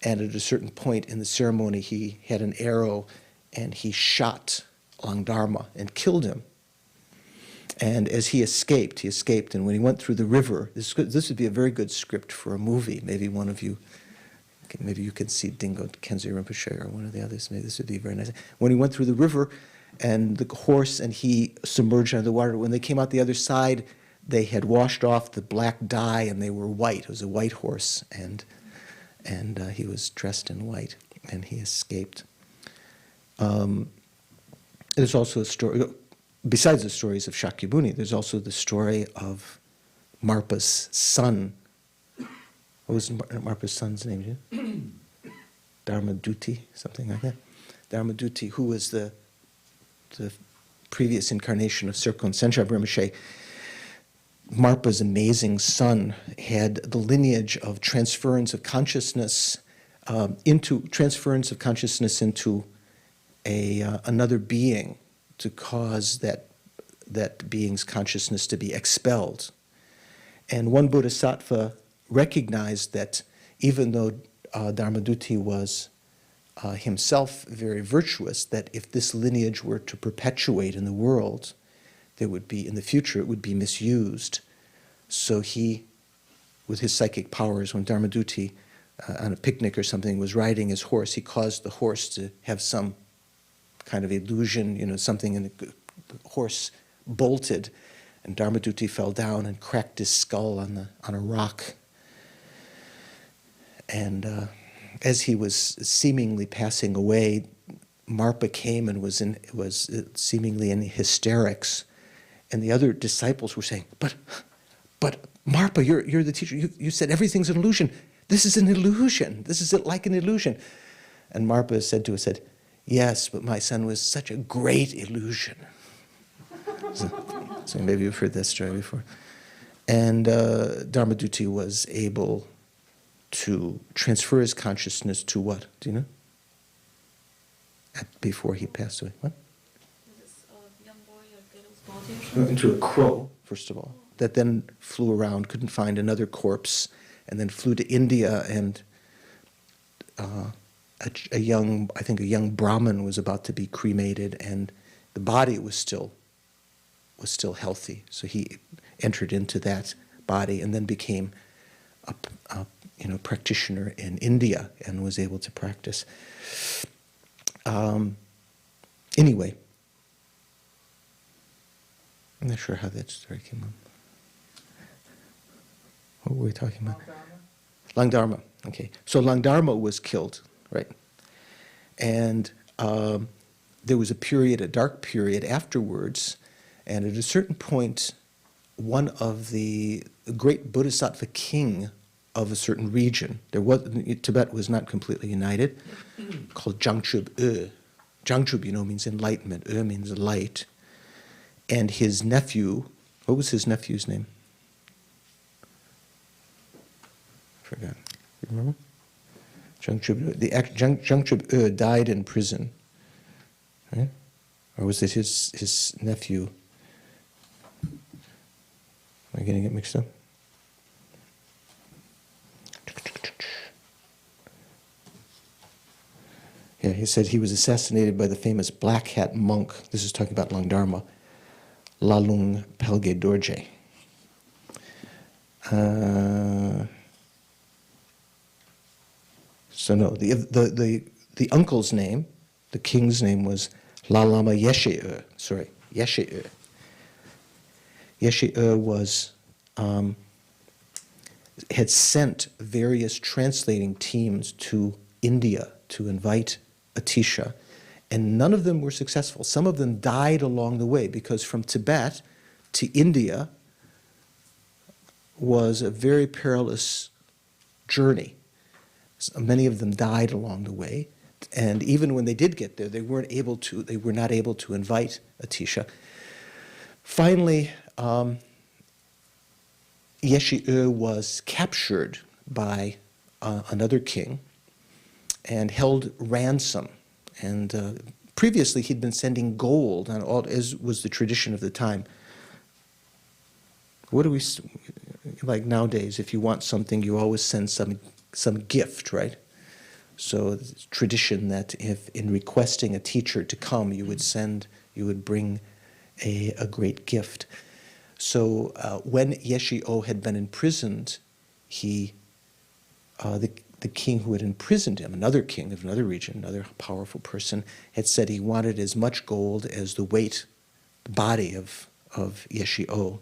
And at a certain point in the ceremony, he had an arrow and he shot Langdharma and killed him. And as he escaped, and when he went through the river, this would be a very good script for a movie. Maybe one of you, maybe you can see Dingo Khyentse Rinpoche or one of the others. Maybe this would be very nice. When he went through the river, and the horse and he submerged under the water, when they came out the other side, they had washed off the black dye and they were white. It was a white horse, and he was dressed in white, and he escaped. There's also a story, besides the stories of Shakimuni, there's also the story of Marpa's son. What was Marpa's son's name? Dharmaduti, something like that. Dharmaduti, who was the previous incarnation of Serkon Senchab Rinpoche. Marpa's amazing son had the lineage of transference of consciousness into another being, to cause that being's consciousness to be expelled. And one bodhisattva recognized that even though Dharmaduti was himself very virtuous, that if this lineage were to perpetuate in the world, there would be, in the future, it would be misused. So he, with his psychic powers, when Dharmaduti on a picnic or something was riding his horse, he caused the horse to have some kind of illusion, something, and the horse bolted, and Dharmaduti fell down and cracked his skull on a rock. And as he was seemingly passing away, Marpa came and was seemingly in hysterics, and the other disciples were saying, "But Marpa, you're the teacher. You said everything's an illusion. This is an illusion. This is like an illusion." And Marpa said to us, "Yes, but my son was such a great illusion." So maybe you've heard that story before. And Dharmaduti was able to transfer his consciousness to what? Do you know? Before he passed away. What?
This young boy or girl's body or something?
Into a crow, first of all, that then flew around, couldn't find another corpse, and then flew to India, and a young Brahmin was about to be cremated, and the body was still healthy. So he entered into that body and then became a practitioner in India and was able to practice. Anyway, I'm not sure how that story came up. What were we talking about? Langdharma. Okay, so Langdharma was killed, right? And there was a dark period afterwards, and at a certain point, one of the great bodhisattva king of a certain region, Tibet was not completely united, called Jangchub. Jangchub, means enlightenment. Means light. And his nephew, what was his nephew's name? I forgot. You remember? Jangchub died in prison, right? Or was it his nephew? Am I getting it mixed up? Yeah, he said he was assassinated by the famous black hat monk. This is talking about Langdharma, Lalung Pelge Dorje. So no, the uncle's name, the king's name was Lama Yeshe. Sorry, Yeshe. Yeshe was had sent various translating teams to India to invite Atisha, and none of them were successful. Some of them died along the way because from Tibet to India was a very perilous journey. Many of them died along the way, and even when they did get there, they were not able to invite Atisha. Finally, Yeshe was captured by another king and held ransom. And previously, he'd been sending gold, and all, as was the tradition of the time. What do we like nowadays? If you want something, you always send some gift, right? So it's tradition that if in requesting a teacher to come, you would bring a great gift. So when Yeshe had been imprisoned, the king who had imprisoned him, another king of another region, another powerful person, had said he wanted as much gold as the body of Yeshe.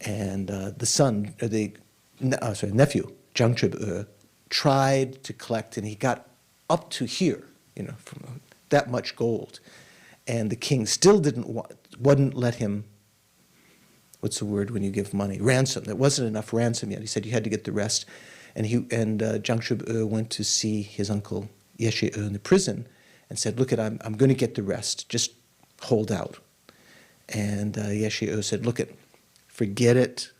And the nephew, Zhangchib, tried to collect, and he got up to here, from that much gold. And the king still wouldn't let him, what's the word when you give money? Ransom. There wasn't enough ransom yet. He said you had to get the rest. And Zhangchib went to see his uncle Yeshe in the prison and said, look, I'm going to get the rest. Just hold out. And Yeshe said, look, forget it.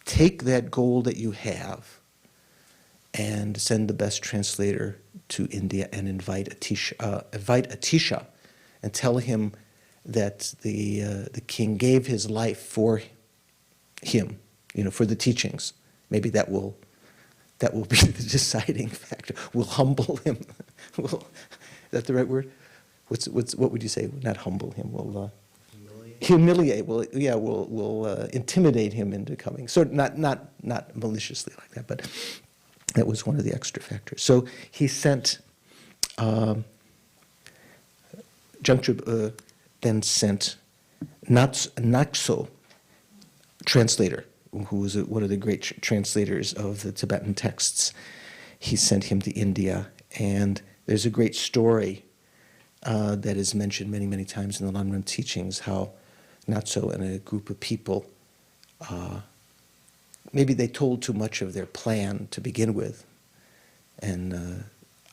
Take that gold that you have and send the best translator to India and invite Atisha and tell him that the king gave his life for him, for the teachings. Maybe that will be the deciding factor. We'll humble him. Is that the right word? What would you say? Not humble him. We'll humiliate. We'll intimidate him into coming. So not maliciously like that, but that was one of the extra factors. So he sent. Zhangchib then sent Nakso, translator, who was one of the great translators of the Tibetan texts. He sent him to India, and there's a great story that is mentioned many, many times in the Lam Rim teachings, how Nakso and a group of people, maybe they told too much of their plan to begin with, and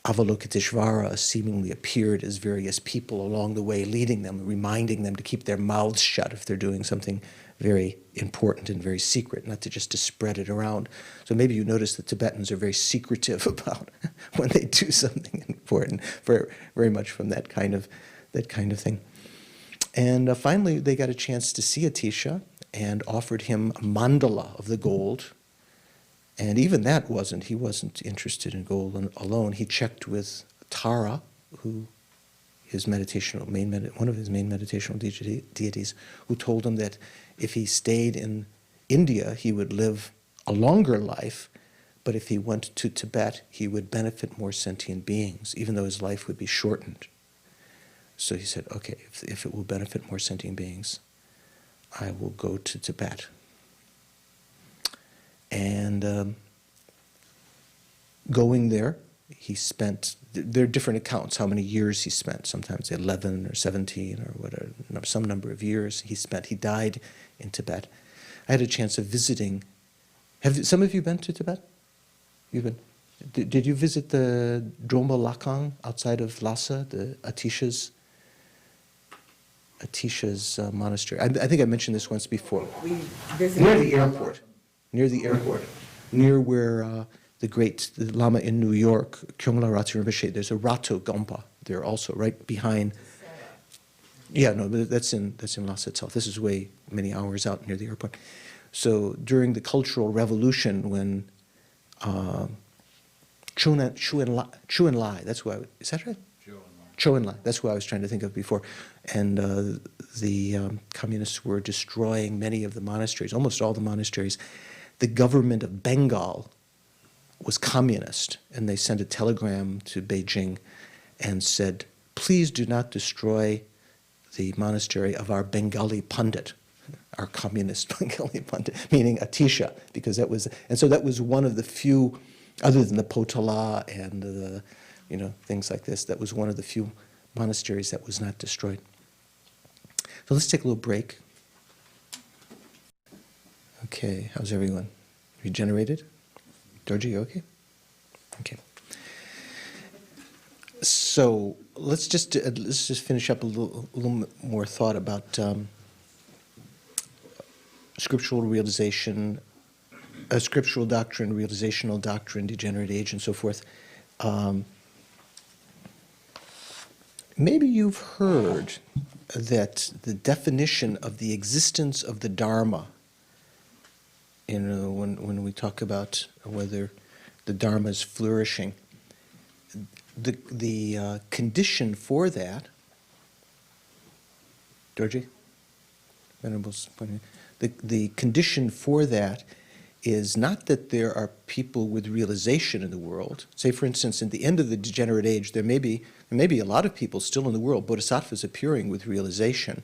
Avalokiteshvara seemingly appeared as various people along the way, leading them, reminding them to keep their mouths shut if they're doing something very important and very secret, not to spread it around. So maybe you notice the Tibetans are very secretive about when they do something important, very much from that kind of thing. And finally, they got a chance to see Atisha and offered him a mandala of the gold. And even that he wasn't interested in gold alone. He checked with Tara, one of his main meditational deities, who told him that if he stayed in India, he would live a longer life, but if he went to Tibet, he would benefit more sentient beings, even though his life would be shortened. So he said, okay, if it will benefit more sentient beings, I will go to Tibet. And going there, he spent, there are different accounts how many years he spent, sometimes 11 or 17 or whatever, some number of years he spent. He died in Tibet. I had a chance of visiting. Have some of you been to Tibet? You've been? Did you visit the Dromba Lakang outside of Lhasa, the Atisha's monastery? I think I mentioned this once before.
We visited
Near the airport. Near where the Lama in New York, Kyongla Ratsu Rinpoche, there's a Rato Gompa there also, right behind. Yeah, no, but that's in Lhasa itself. This is way many hours out near the airport. So during the Cultural Revolution, when Chu Enlai, that's who is that right? Chu Enlai, that's who I was trying to think of before. And the communists were destroying many of the monasteries, almost all the monasteries. the government of Bengal was communist, and they sent a telegram to Beijing and said, please do not destroy the monastery of our Bengali Pandit, our communist Bengali Pandit, meaning Atisha, because that was, and so that was one of the few, other than the Potala and the, things like this, that was one of the few monasteries that was not destroyed. So let's take a little break. Okay, how's everyone? Regenerated? Dorji, you okay? Okay. So let's just finish up a little more thought about scriptural realization, scriptural doctrine, realizational doctrine, degenerate age, and so forth. Maybe you've heard that the definition of the existence of the Dharma, when we talk about whether the Dharma is flourishing, the condition for that, Dorji? Venerable's pointing. The condition for that is not that there are people with realization in the world. Say, for instance, at the end of the degenerate age, there may be a lot of people still in the world, bodhisattvas appearing with realization,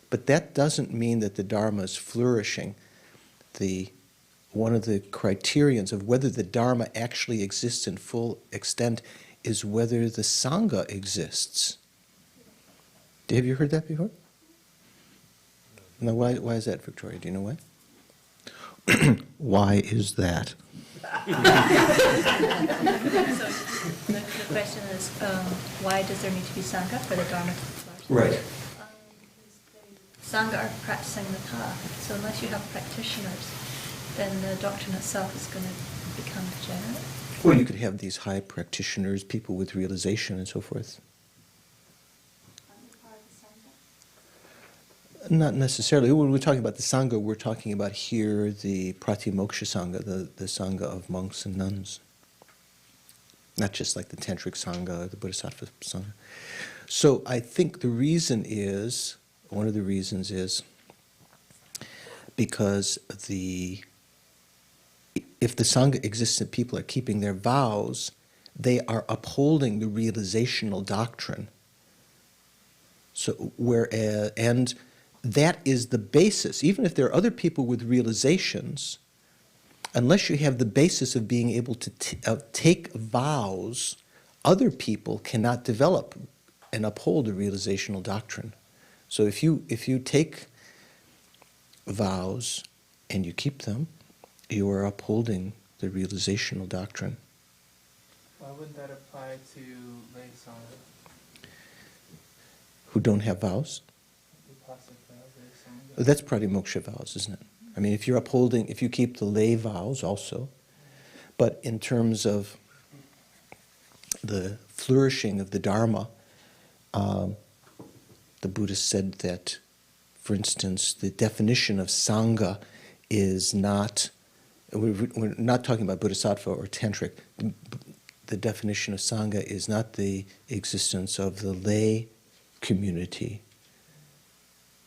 but that doesn't mean that the Dharma is flourishing. One of the criterions of whether the Dharma actually exists in full extent is whether the Sangha exists. Have you heard that before? Now, why is that, Victoria? Do you know why? Why is that?
So the question is, why does there need to be Sangha for the Dharma to flourish?
Right.
Sangha are practicing the path, so unless you have practitioners, then the doctrine itself is going to become degenerate.
Well, you could have these high practitioners, people with realization and so forth. Not necessarily. When we're talking about the Sangha, we're talking about here the Pratimoksha Sangha, the Sangha of monks and nuns. Not just like the Tantric Sangha or the Bodhisattva Sangha. So I think one of the reasons is because if the Sangha exists and people are keeping their vows, they are upholding the realizational doctrine. So and that is the basis. Even if there are other people with realizations, unless you have the basis of being able to take vows, other people cannot develop and uphold the realizational doctrine. So if you take vows and you keep them, you are upholding the realizational doctrine.
Why wouldn't that apply to lay Sangha?
Who don't have vows? That's pratimoksha vows, isn't it? I mean, if you keep the lay vows also, but in terms of the flourishing of the Dharma, the Buddha said that, for instance, the definition of Sangha is not, we're not talking about Bodhisattva or Tantric, the definition of Sangha is not the existence of the lay community.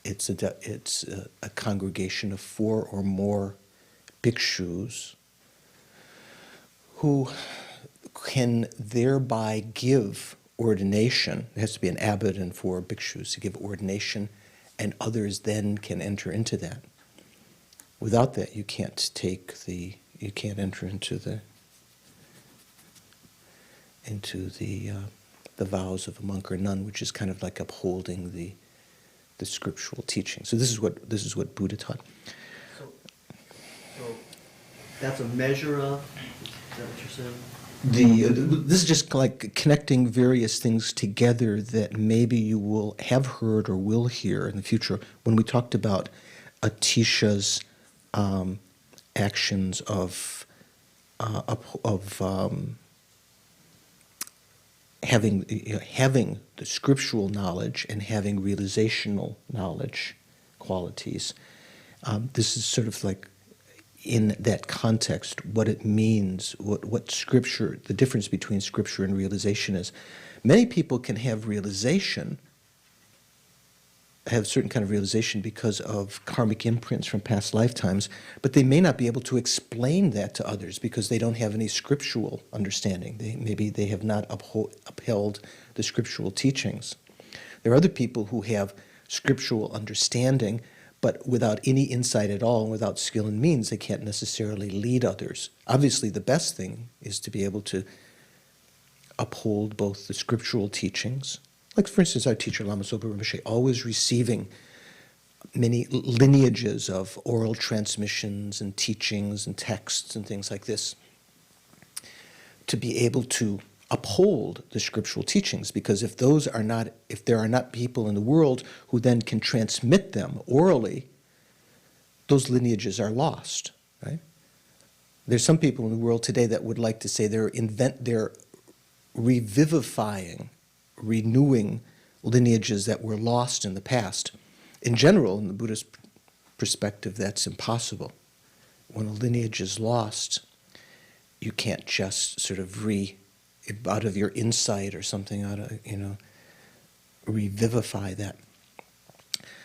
It's a congregation of 4 or more bhikshus who can thereby give ordination. It has to be an abbot and 4 bhikshus to give ordination, and others then can enter into that. Without that, you can't enter into the vows of a monk or nun, which is kind of like upholding the scriptural teaching. So this is what Buddha taught.
So that's a measure of, is that what you're saying?
This is just like connecting various things together that maybe you will have heard or will hear in the future. When we talked about Atisha's actions of having the scriptural knowledge and having realizational knowledge qualities. This is sort of like, in that context, what it means, what scripture, the difference between scripture and realization is. Many people can have realization, have certain kind of realization because of karmic imprints from past lifetimes, but they may not be able to explain that to others because they don't have any scriptural understanding. Maybe they have not upheld the scriptural teachings. There are other people who have scriptural understanding, but without any insight at all and without skill and means, they can't necessarily lead others. Obviously, the best thing is to be able to uphold both the scriptural teachings. Like, for instance, our teacher, Lama Zopa Rinpoche, always receiving many lineages of oral transmissions and teachings and texts and things like this, to be able to uphold the scriptural teachings, because if there are not people in the world who then can transmit them orally, those lineages are lost, right? There's some people in the world today that would like to say they're revivifying, renewing lineages that were lost in the past. In general, in the Buddhist perspective, that's impossible. When a lineage is lost, you can't just sort of out of your insight or something, revivify that.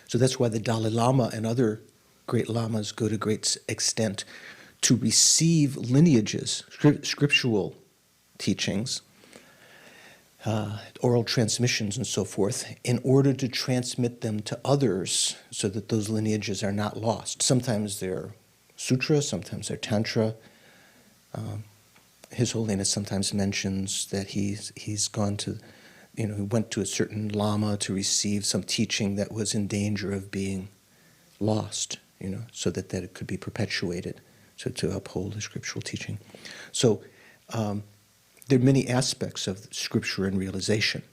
So that's why the Dalai Lama and other great lamas go to great extent to receive lineages, scriptural teachings, oral transmissions and so forth, in order to transmit them to others so that those lineages are not lost. Sometimes they're sutra, sometimes they're tantra. His Holiness sometimes mentions that he's gone to, he went to a certain lama to receive some teaching that was in danger of being lost, so that it could be perpetuated, so to uphold the scriptural teaching. So there are many aspects of scripture and realization.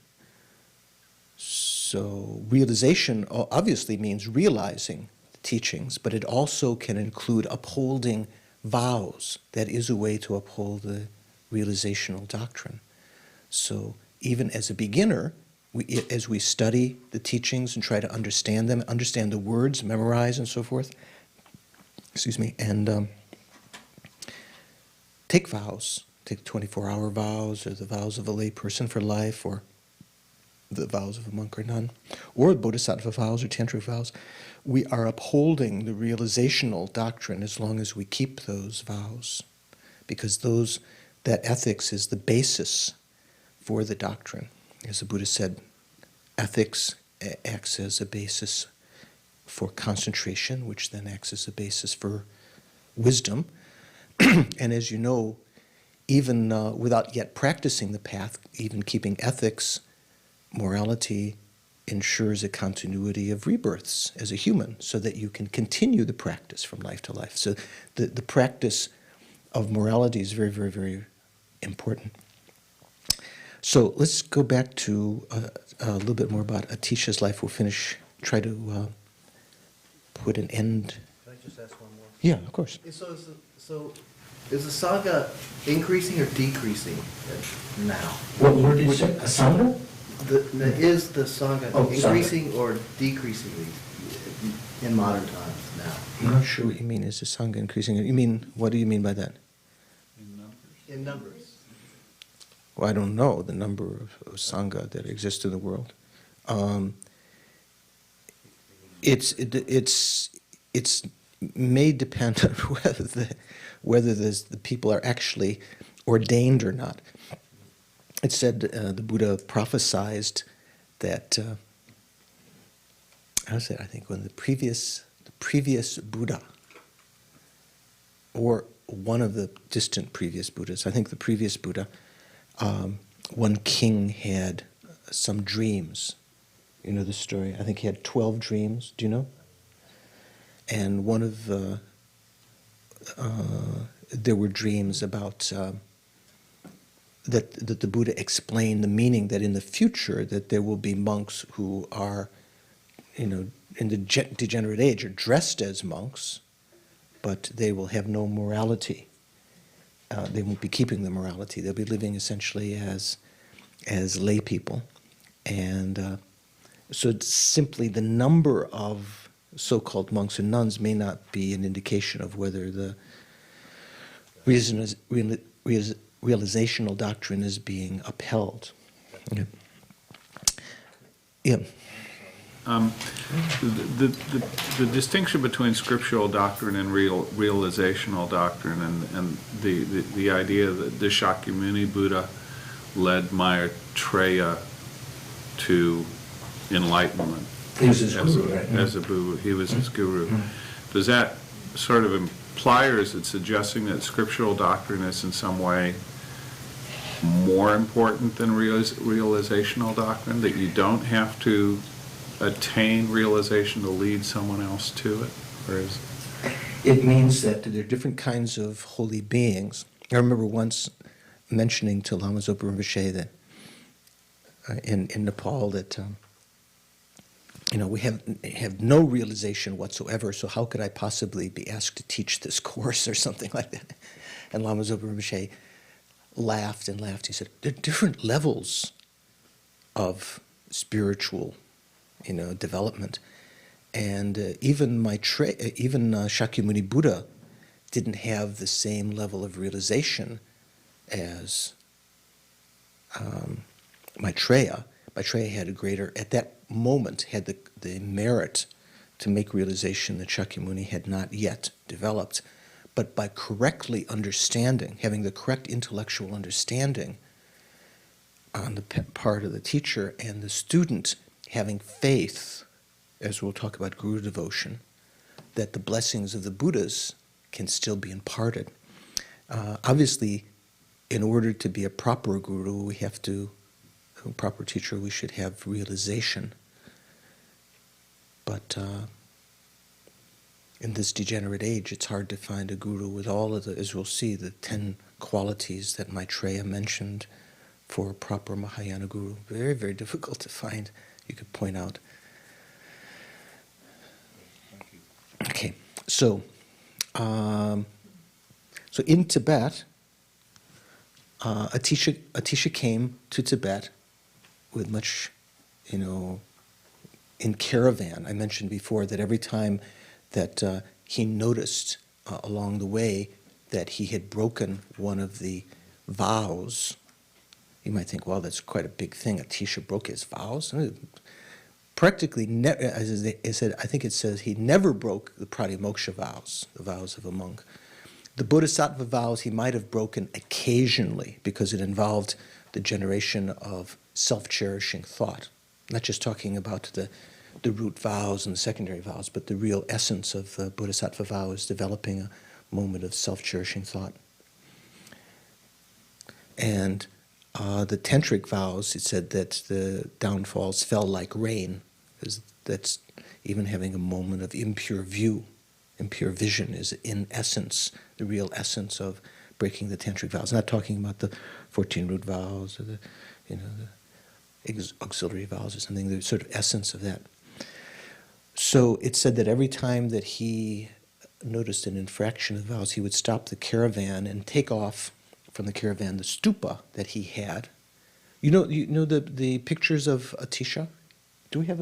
So realization obviously means realizing the teachings, but it also can include upholding vows. That is a way to uphold the realizational doctrine. So even as a beginner, as we study the teachings and try to understand them, understand the words, memorize and so forth, and take vows, take 24-hour vows, or the vows of a lay person for life, or the vows of a monk or nun, or bodhisattva vows or tantric vows. We are upholding the realizational doctrine as long as we keep those vows, because that ethics is the basis for the doctrine. As the Buddha said, ethics acts as a basis for concentration, which then acts as a basis for wisdom. And as you know, even without yet practicing the path, even keeping ethics, morality ensures a continuity of rebirths as a human, so that you can continue the practice from life to life. So the practice of morality is very, very, very important. So let's go back to a little bit more about Atisha's life. We'll try to put an end.
Can I just ask one more?
Yeah, of course.
So is the Saga increasing or decreasing now?
What word did you say? A Sangha?
Is the Sangha
Oh,
increasing or decreasing in modern times now?
I'm not sure what you mean. Is the Sangha increasing? What do you mean by that?
In numbers.
Well, I don't know the number of Sangha that exist in the world. It's may depend on whether the people are actually ordained or not. It said the Buddha prophesied that I think when the previous Buddha, or one of the distant previous Buddhas, I think the previous Buddha, one king had some dreams. You know the story? I think he had 12 dreams. Do you know? And one of there were dreams about that the Buddha explained the meaning that in the future that there will be monks who are, in the Degenerate Age, are dressed as monks, but they will have no morality. They won't be keeping the morality. They'll be living essentially as lay people. And so it's simply the number of so-called monks and nuns may not be an indication of whether the realizational doctrine is being upheld. Yeah. Yeah.
The distinction between scriptural doctrine and realizational doctrine, and the idea that the Shakimuni Buddha led Maitreya to enlightenment.
He was his guru, right?
As a Buddha, he was his guru. Does that sort of imply, or is it suggesting that scriptural doctrine is in some way more important than realizational doctrine, that you don't have to attain realization to lead someone else to it? Or is
It means that there are different kinds of holy beings. I remember once mentioning to Lama Zopa Rinpoche that in Nepal that we have no realization whatsoever, so how could I possibly be asked to teach this course or something like that? And Lama Zopa Rinpoche laughed and laughed. He said, there are different levels of spiritual, development. And even Shakimuni Buddha didn't have the same level of realization as Maitreya. Maitreya had at that moment, had the merit to make realization that Shakimuni had not yet developed. But by correctly understanding, having the correct intellectual understanding on the part of the teacher, and the student having faith, as we'll talk about guru devotion, that the blessings of the Buddhas can still be imparted. Obviously, in order to be a proper guru, a proper teacher, we should have realization. But in this degenerate age, it's hard to find a guru with all of as we'll see, the 10 qualities that Maitreya mentioned for a proper Mahayana guru. Very, very difficult to find, you could point out. Okay, so in Tibet, Atisha came to Tibet with much, in caravan. I mentioned before that every time that he noticed along the way that he had broken one of the vows, you might think, well, that's quite a big thing. Atisha broke his vows. Practically, as it said, I think it says he never broke the pratimoksha vows, the vows of a monk. The Bodhisattva vows he might have broken occasionally because it involved the generation of self-cherishing thought. Not just talking about the root vows and the secondary vows, but the real essence of the Bodhisattva vow is developing a moment of self-cherishing thought. And the tantric vows, it said that the downfalls fell like rain. That's even having a moment of impure view. Impure vision is, in essence, the real essence of breaking the tantric vows. I'm not talking about the 14 root vows or the auxiliary vows or something, the sort of essence of that. So it said that every time that he noticed an infraction of vows, he would stop the caravan and take off from the caravan the stupa that he had. You know the pictures of Atisha? Do we have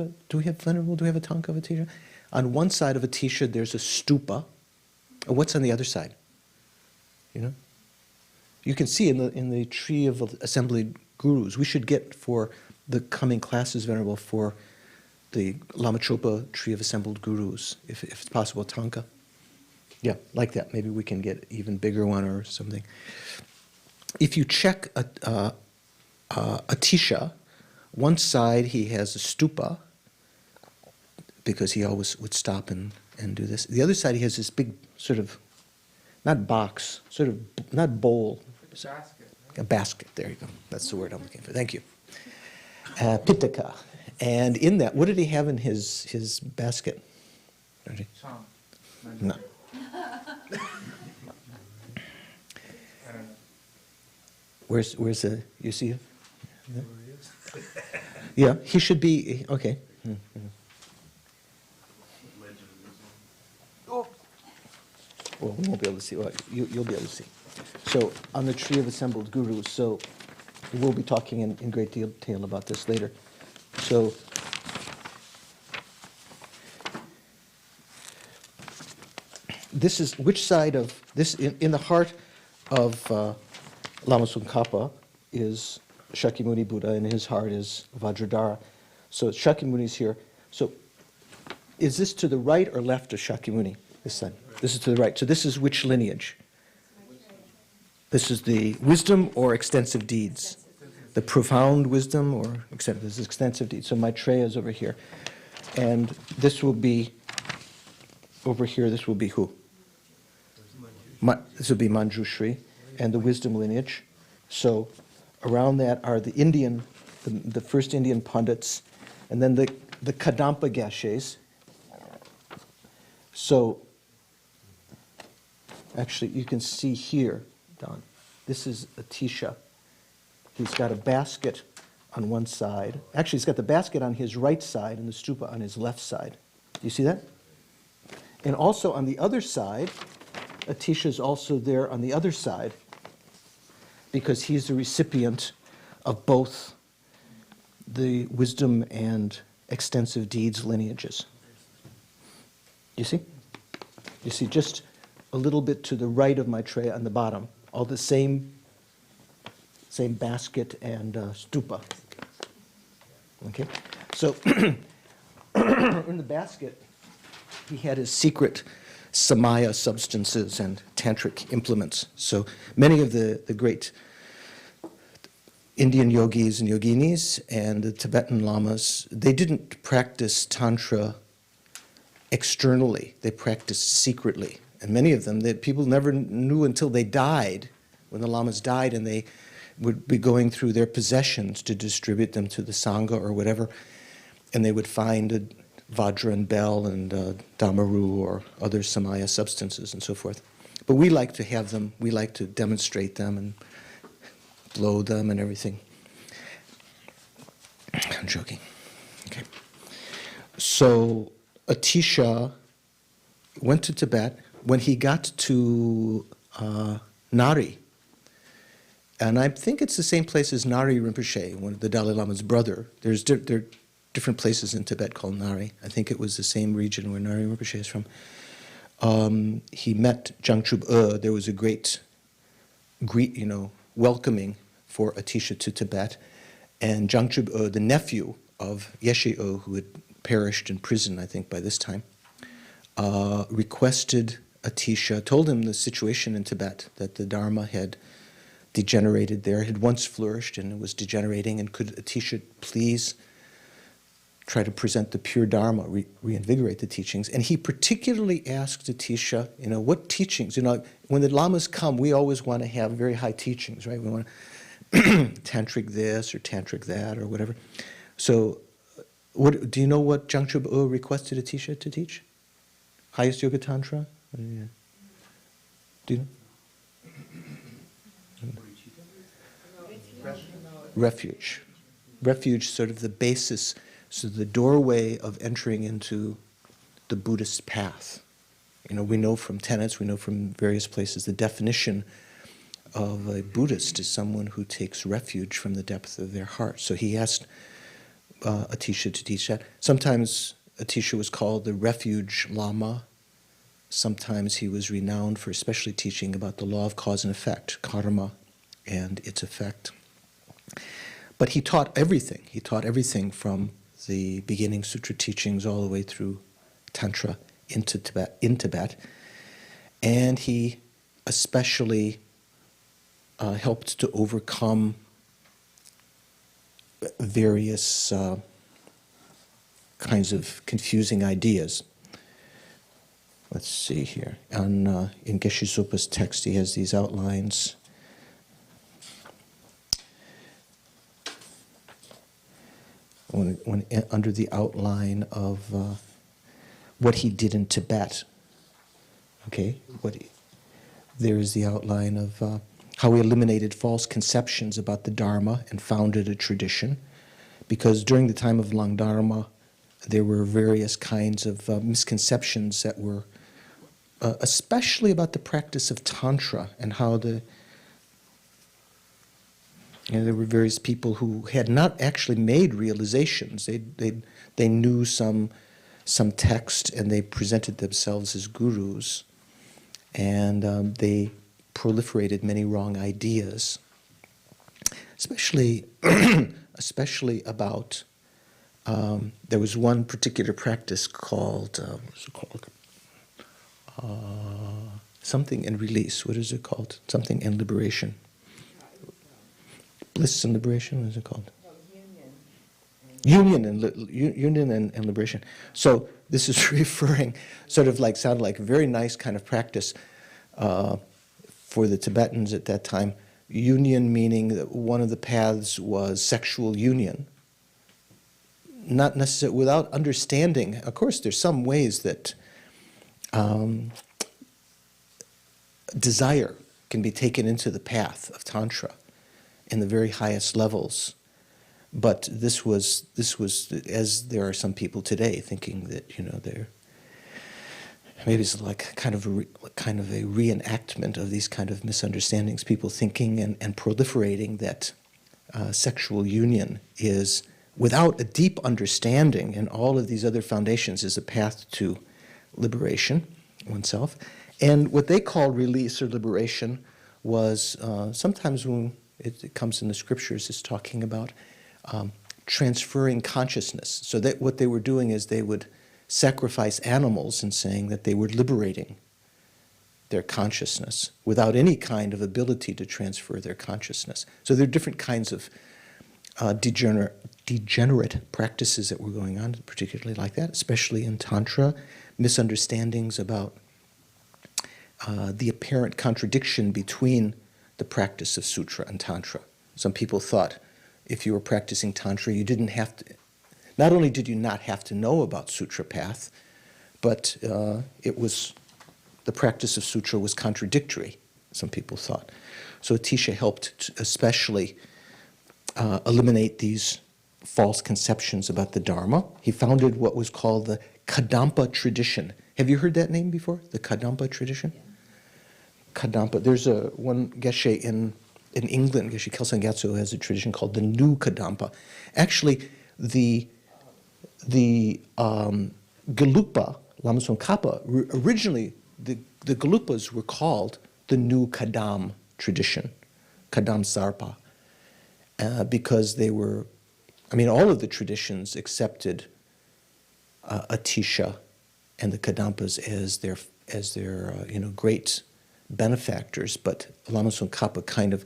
Venerable? Do we have a tanka of Atisha? On one side of Atisha, there's a stupa. And what's on the other side? You can see in the tree of assembled gurus. We should get for the coming classes, Venerable, for the Lama Chopa tree of assembled gurus, if it's possible, tanka. Yeah, like that. Maybe we can get even bigger one or something. If you check Atisha, one side he has a stupa, because he always would stop and do this. The other side he has this big sort of, not box, sort of, not bowl.
Basket.
A basket, there you go. That's the word I'm looking for. Thank you. Pitaka. And in that, what did he have in his basket?
Tsong.
No. Where's the, you see it? Yeah, he should be, okay. Well, we won't be able to see. Well, you'll be able to see. So, on the tree of assembled gurus, so we'll be talking in great detail about this later. So, this is, which side of, this, in the heart of Lama Tsongkhapa is Shakimuni Buddha, and his heart is Vajradhara. So Shakymuni's here. So is this to the right or left of Shakyamuni, this side? This is to the right. So this is which lineage? This is the wisdom or extensive deeds? The profound wisdom or extensive, this is extensive deeds. So Maitreya is over here. And this will be, over here, this will be who? This will be Manjushri and the wisdom lineage. So around that are the Indian, the first Indian pundits, and then the Kadampa Geshes. So actually you can see here, Don, this is Atisha. He's got a basket on one side. Actually, he's got the basket on his right side and the stupa on his left side. Do you see that? And also on the other side, Atisha is also there on the other side because he's the recipient of both the wisdom and extensive deeds lineages. You see? You see just a little bit to the right of Maitreya on the bottom, all the same basket and stupa. Okay? So in the basket, he had his secret samaya substances and tantric implements. So many of the great Indian yogis and yoginis and the Tibetan lamas, they didn't practice tantra externally. They practiced secretly. And many of them, people never knew until they died, when the lamas died, and they would be going through their possessions to distribute them to the Sangha or whatever, and they would find a Vajra and Bell and Damaru or other Samaya substances and so forth. But we like to have them, we like to demonstrate them and blow them and everything. I'm joking. Okay. So Atisha went to Tibet. When he got to Nari, and I think it's the same place as Nari Rinpoche, one of the Dalai Lama's brother. There are different places in Tibet called Nari. I think it was the same region where Nari Rinpoche is from. He met Jangchub. There was a great welcoming for Atisha to Tibet. And Jangchub, the nephew of Yeshe, who had perished in prison, I think, by this time, requested Atisha, told him the situation in Tibet, that the Dharma had degenerated there. It had once flourished and it was degenerating, and could Atisha please try to present the pure Dharma, reinvigorate the teachings. And he particularly asked Atisha, what teachings? When the lamas come, we always want to have very high teachings, right? We want to tantric this or tantric that or whatever. So do you know what Jangchub requested Atisha to teach? Highest Yoga Tantra? Do you know? Refuge. Refuge, sort of the basis, so the doorway of entering into the Buddhist path. We know from tenets, we know from various places, the definition of a Buddhist is someone who takes refuge from the depth of their heart. So he asked Atisha to teach that. Sometimes Atisha was called the refuge Lama. Sometimes he was renowned for especially teaching about the law of cause and effect, karma and its effect. But he taught everything. He taught everything from the beginning sutra teachings all the way through Tantra in Tibet. And he especially helped to overcome various kinds of confusing ideas. Let's see here. In Geshe Sopa's text, he has these outlines. Under the outline of what he did in Tibet, there is the outline of how he eliminated false conceptions about the Dharma and founded a tradition, because during the time of Lang Dharma, there were various kinds of misconceptions that were especially about the practice of Tantra and how there were various people who had not actually made realizations. They knew some text and they presented themselves as gurus, and they proliferated many wrong ideas, especially about there was one particular practice called, what's it called? Something and release. What is it called? Something and liberation. Bliss and liberation. What is it called? Union and liberation. So this is referring, sounded like a very nice kind of practice for the Tibetans at that time. Union meaning that one of the paths was sexual union. Not necessarily without understanding. Of course, there's some ways that desire can be taken into the path of Tantra in the very highest levels. But this was, as there are some people today thinking that, they're, maybe it's like kind of a reenactment of these kind of misunderstandings, people thinking and proliferating that sexual union is, without a deep understanding and all of these other foundations, is a path to liberation, oneself. And what they call release or liberation was, sometimes when it comes in the scriptures, it's talking about transferring consciousness. So that what they were doing is they would sacrifice animals and saying that they were liberating their consciousness without any kind of ability to transfer their consciousness. So there are different kinds of degenerate practices that were going on, particularly like that, especially in Tantra, misunderstandings about the apparent contradiction between the practice of Sutra and Tantra. Some people thought if you were practicing Tantra, you didn't have to, not only did you not have to know about Sutra path, but the practice of Sutra was contradictory, some people thought. So Atisha helped to especially eliminate these false conceptions about the Dharma. He founded what was called the Kadampa Tradition. Have you heard that name before? The Kadampa Tradition? Kadampa. There's one geshe in England, Geshe Kelsang Gyatso, has a tradition called the New Kadampa. Actually, the Gelugpa, Lama Khapa, originally the Gelugpas were called the New Kadam tradition, Kadam Sarpa, because they were, all of the traditions accepted Atisha and the Kadampas as their great benefactors, but Lama Tsongkhapa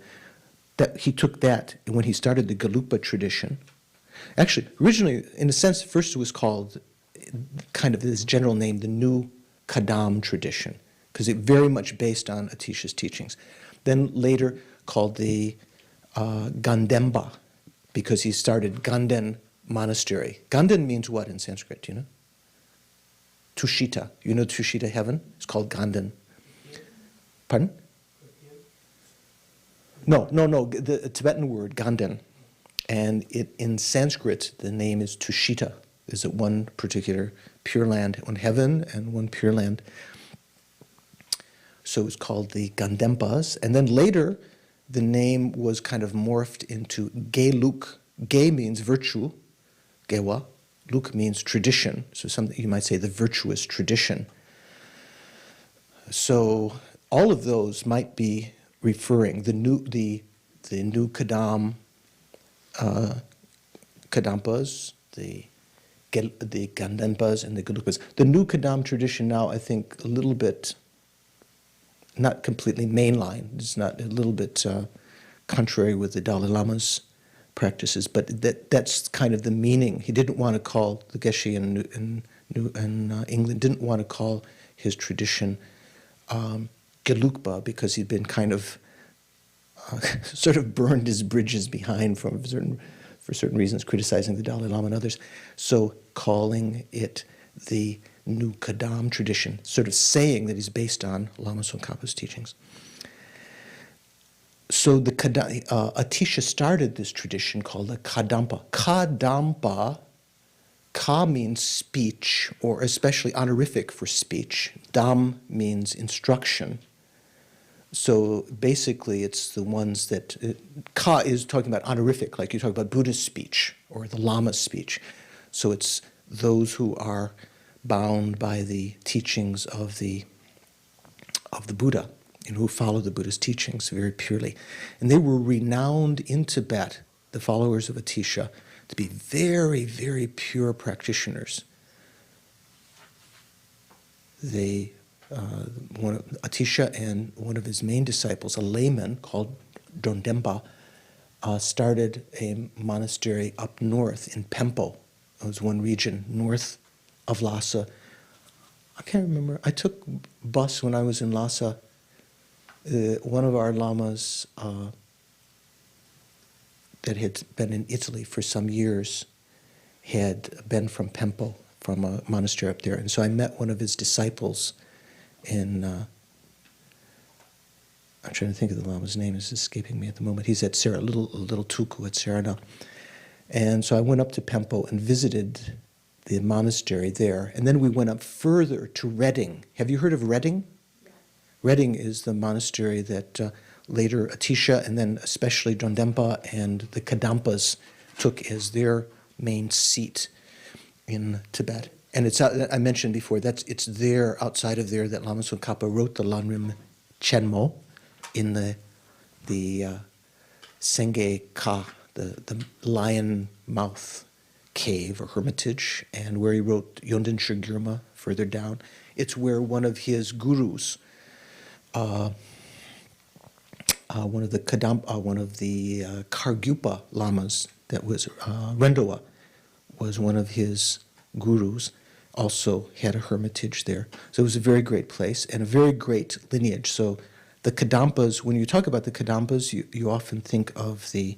he took that when he started the Gelugpa tradition. Actually, originally, in a sense, first it was called kind of this general name, the New Kadam tradition, because it very much based on Atisha's teachings. Then later called the Gandemba, because he started Ganden monastery. Ganden means what in Sanskrit, do you know? Tushita. You know Tushita heaven? It's called Ganden. Pardon? No. The Tibetan word, Ganden. And in Sanskrit, the name is Tushita. There's one particular pure land, one heaven and one pure land. So it's called the Gandempas. And then later, the name was kind of morphed into Geluk. Ge means virtue, Gewa. Luk means tradition. So something you might say the virtuous tradition. So all of those might be referring the new Kadam Kadampas, the Gandempas, and the Gelugpas. The new Kadam tradition now, I think, a little bit, not completely mainline. It's not a little bit contrary with the Dalai Lama's practices, but that's kind of the meaning. He didn't want to call the Geshe in England didn't want to call his tradition Gelugpa, because he'd been kind of sort of burned his bridges behind for certain reasons, criticizing the Dalai Lama and others. So calling it the New Kadam tradition, sort of saying that he's based on Lama Tsongkhapa's teachings. So Atisha started this tradition called the Kadampa. Kadampa, Ka means speech, or especially honorific for speech. Dam means instruction. So basically it's the ones that, Ka is talking about honorific, like you talk about Buddha's speech or the Lama's speech. So it's those who are bound by the teachings of the Buddha, who follow the Buddha's teachings very purely. And they were renowned in Tibet, the followers of Atisha. to be very, very pure practitioners. They, Atisha and one of his main disciples, a layman called Dondempa, started a monastery up north in Pempo. It was one region north of Lhasa. I can't remember. I took bus when I was in Lhasa. One of our lamas that had been in Italy for some years had been from Pempo, from a monastery up there. And so I met one of his disciples in, I'm trying to think of the lama's name, it's escaping me at the moment. He's at little Tuku at Serena. And so I went up to Pempo and visited the monastery there. And then we went up further to Redding. Have you heard of Redding? Yeah. Redding is the monastery that later Atisha and then especially Dondempa and the Kadampas took as their main seat in Tibet. And it's, I mentioned before, it's there, outside of there, that Lama Tsongkhapa wrote the Lam Rim Chenmo in the Senge Ka, the lion mouth cave or hermitage, and where he wrote Yondan Shigurma further down. It's where one of his gurus, one of the Kadampa, one of the Kargyupa lamas, that was Rendoa, was one of his gurus, also had a hermitage there. So it was a very great place and a very great lineage. So the Kadampas, when you talk about the Kadampas, you often think of the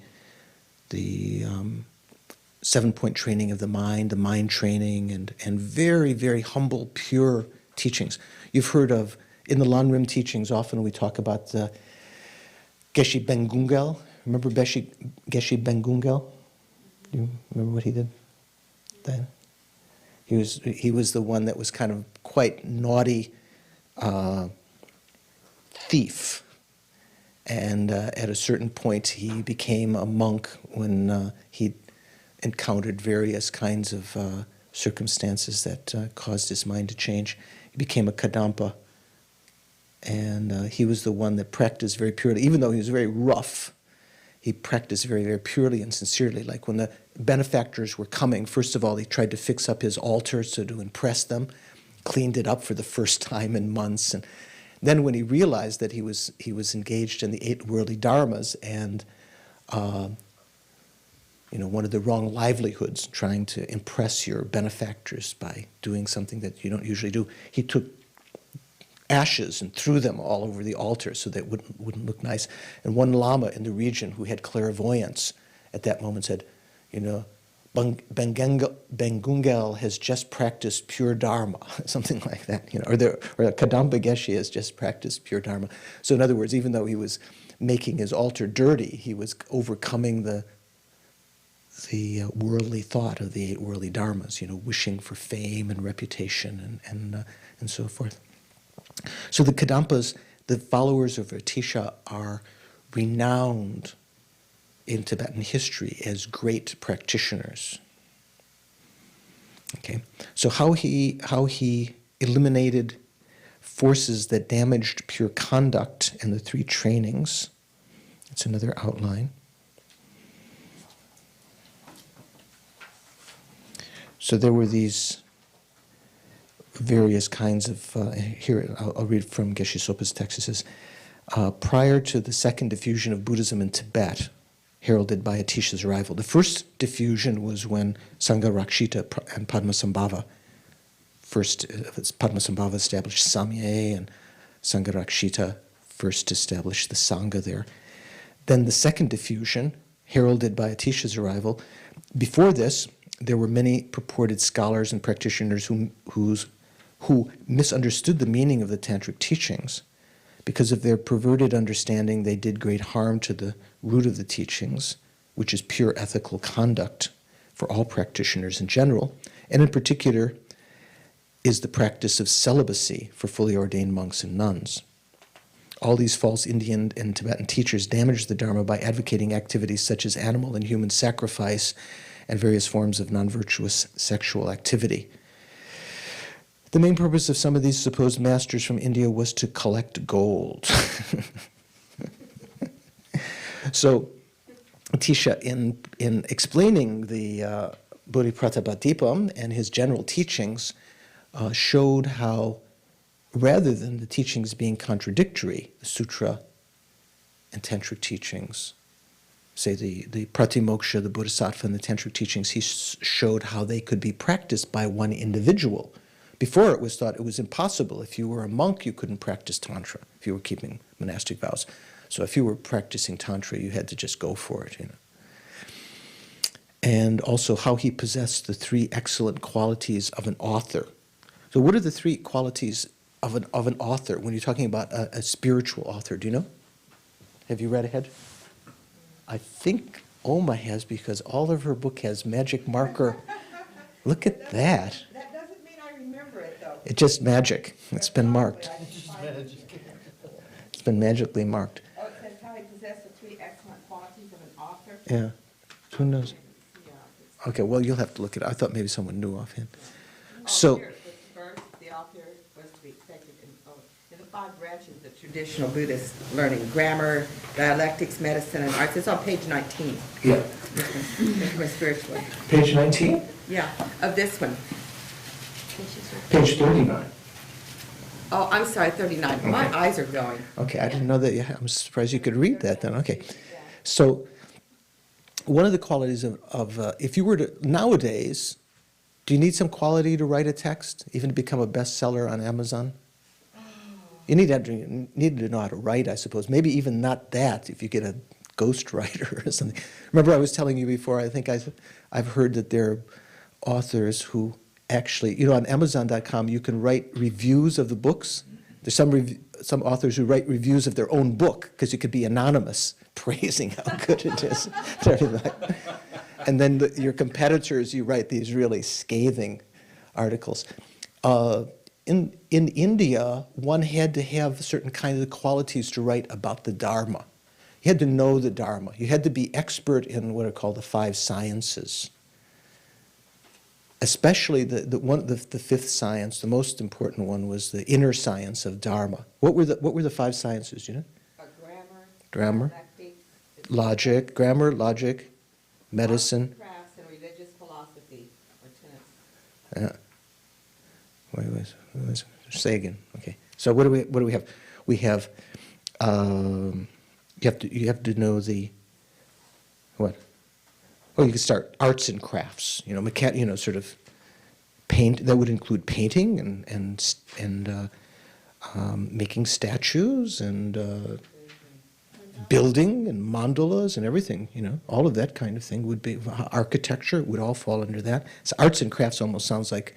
7-point training of the mind training, and very, very humble, pure teachings. You've heard of, in the Lam Rim teachings, often we talk about the Geshe Bengungel. Remember Geshe Bengungel? You remember what he did then? He was the one that was kind of quite naughty thief. And at a certain point, he became a monk when he encountered various kinds of circumstances that caused his mind to change. He became a Kadampa, and he was the one that practiced very purely. Even though he was very rough, he practiced very, very purely and sincerely. Like when the benefactors were coming, first of all, he tried to fix up his altar so to impress them, cleaned it up for the first time in months, and then when he realized that he was engaged in the 8 worldly dharmas and one of the wrong livelihoods, trying to impress your benefactors by doing something that you don't usually do, he took ashes and threw them all over the altar so that it wouldn't look nice. And one lama in the region who had clairvoyance at that moment said, Bengungel has just practiced pure Dharma, something like that, or Kadampa Geshe has just practiced pure Dharma. So in other words, even though he was making his altar dirty, he was overcoming the worldly thought of the 8 worldly dharmas, wishing for fame and reputation and so forth. So the Kadampas, the followers of Atisha, are renowned in Tibetan history as great practitioners. Okay, so how he eliminated forces that damaged pure conduct in the 3 trainings. It's another outline. So there were these various kinds of, here I'll read from Geshe Sopa's text. It says, prior to the second diffusion of Buddhism in Tibet, heralded by Atisha's arrival, the first diffusion was when Sangha Rakshita and Padmasambhava, first Padmasambhava established Samye, and Sangha Rakshita first established the Sangha there. Then the second diffusion, heralded by Atisha's arrival, before this, there were many purported scholars and practitioners who misunderstood the meaning of the tantric teachings. Because of their perverted understanding, they did great harm to the root of the teachings, which is pure ethical conduct for all practitioners in general, and in particular is the practice of celibacy for fully ordained monks and nuns. All these false Indian and Tibetan teachers damaged the Dharma by advocating activities such as animal and human sacrifice and various forms of non-virtuous sexual activity. The main purpose of some of these supposed masters from India was to collect gold. So Tisha, in explaining the Bodhipratapatipam and his general teachings, showed how, rather than the teachings being contradictory, the sutra and tantric teachings, say the Pratimoksha, the Bodhisattva, and the tantric teachings, he showed how they could be practiced by one individual. Before it was thought it was impossible. If you were a monk, you couldn't practice Tantra, if you were keeping monastic vows. So if you were practicing Tantra, you had to just go for it, And also how he possessed the 3 excellent qualities of an author. So what are the 3 qualities of an author when you're talking about a spiritual author? Do you know? Have you read ahead? I think Oma has, because all of her book has magic marker. Look at that.
That doesn't mean I remember it, though.
It's just magic. It's been marked. It's been magically marked.
Oh, it says how he possessed the 3 excellent qualities of an author.
Yeah. Who knows? Okay, well, you'll have to look at it. I thought maybe someone knew offhand. So,
First, the author was to be expected in the 5 branches of traditional Buddhist learning: grammar, dialectics, medicine, and arts. It's on page 19.
yeah.
Spiritually.
Page 19?
Yeah, of this one.
Page 39.
Oh, I'm sorry, 39.
Okay.
My eyes are going.
Okay, I didn't know that. I'm surprised you could read that then. Okay. So, one of the qualities of if you were to, nowadays, do you need some quality to write a text, even to become a bestseller on Amazon? You need to know how to write, I suppose. Maybe even not that, if you get a ghostwriter or something. Remember I was telling you before, I think I've heard that there are authors who actually, on Amazon.com, you can write reviews of the books. There's some authors who write reviews of their own book, because you could be anonymous, praising how good it is. And then your competitors, you write these really scathing articles. In India, one had to have certain kinds of qualities to write about the Dharma. You had to know the Dharma. You had to be expert in what are called the 5 sciences. Especially the 5th science, the most important one, was the inner science of Dharma. What were the 5 sciences, do you know? Grammar, logic, grammar, logic, medicine.
Crafts and religious philosophy or tenets.
Wait, say again. Okay. So what do we have? We have you have to know the what? Oh, you can start arts and crafts. Sort of paint. That would include painting and making statues and building and mandalas and everything. All of that kind of thing would be architecture. Would all fall under that. So arts and crafts almost sounds like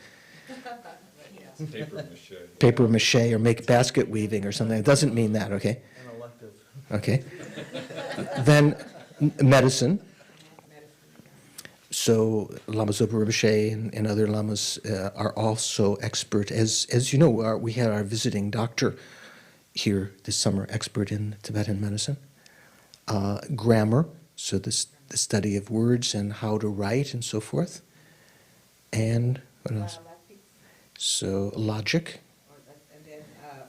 paper mache or make basket weaving or something. It doesn't mean that. Okay.
An elective.
Okay. Then medicine. So Lama Zopa Rinpoche and other lamas are also expert. As you know, we had our visiting doctor here this summer, expert in Tibetan medicine. Grammar, so the study of words and how to write and so forth. And what else? So logic.
And then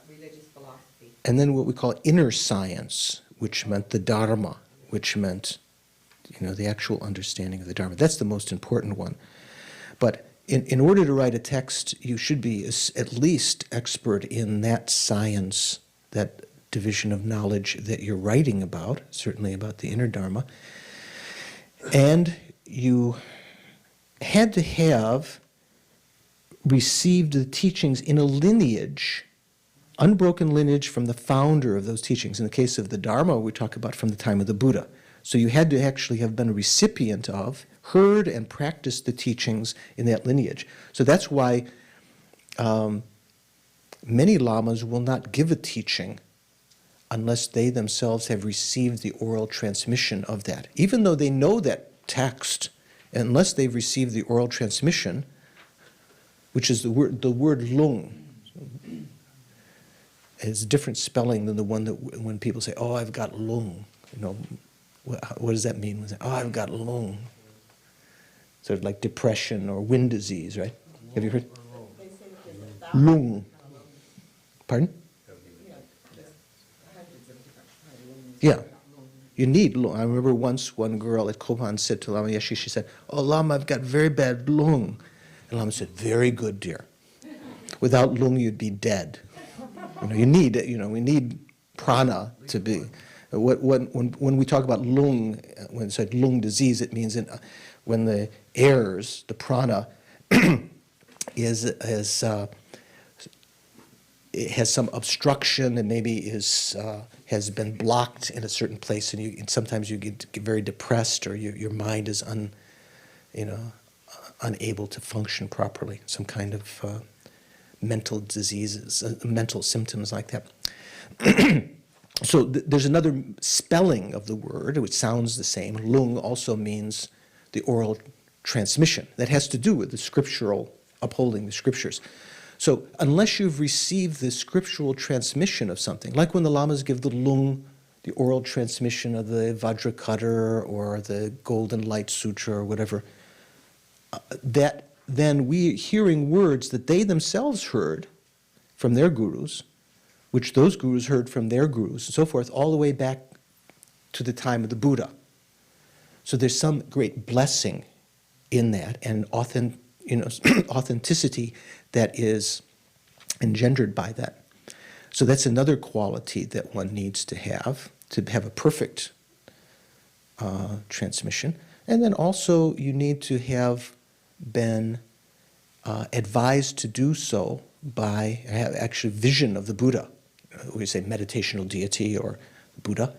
religious philosophy.
And then what we call inner science, which meant the Dharma, which meant the actual understanding of the Dharma. That's the most important one. But in order to write a text, you should be at least expert in that science, that division of knowledge that you're writing about, certainly about the inner Dharma. And you had to have received the teachings in a lineage, unbroken lineage from the founder of those teachings. In the case of the Dharma, we talk about from the time of the Buddha. So you had to actually have been a recipient of, heard and practiced the teachings in that lineage. So that's why many lamas will not give a teaching unless they themselves have received the oral transmission of that. Even though they know that text, unless they've received the oral transmission, which is the word lung. It's a different spelling than the one that when people say, "Oh, I've got lung," what does that mean? "Oh, I've got lung." Sort of like depression or wind disease, right? Have you heard? Lung. Pardon? Yeah. You need lung. I remember once one girl at Kopan said to Lama Yeshe, she said, "Oh, Lama, I've got very bad lung." And Lama said, "Very good, dear. Without lung, you'd be dead." You need, we need prana to be. When we talk about lung, when it's like lung disease, it means when the airs, the prana, it has some obstruction and maybe has been blocked in a certain place, and sometimes you get very depressed, or your mind is unable to function properly. Some kind of mental diseases, mental symptoms like that. So there's another spelling of the word which sounds the same. Lung also means the oral transmission. That has to do with the scriptural, upholding the scriptures. So unless you've received the scriptural transmission of something, like when the lamas give the lung, the oral transmission of the Vajrakutta or the Golden Light Sutra or whatever, then we hearing words that they themselves heard from their gurus, which those gurus heard from their gurus, and so forth, all the way back to the time of the Buddha. So there's some great blessing in that, and authenticity that is engendered by that. So that's another quality that one needs to have a perfect transmission. And then also you need to have been advised to do so by actually vision of the Buddha. We say meditational deity or Buddha.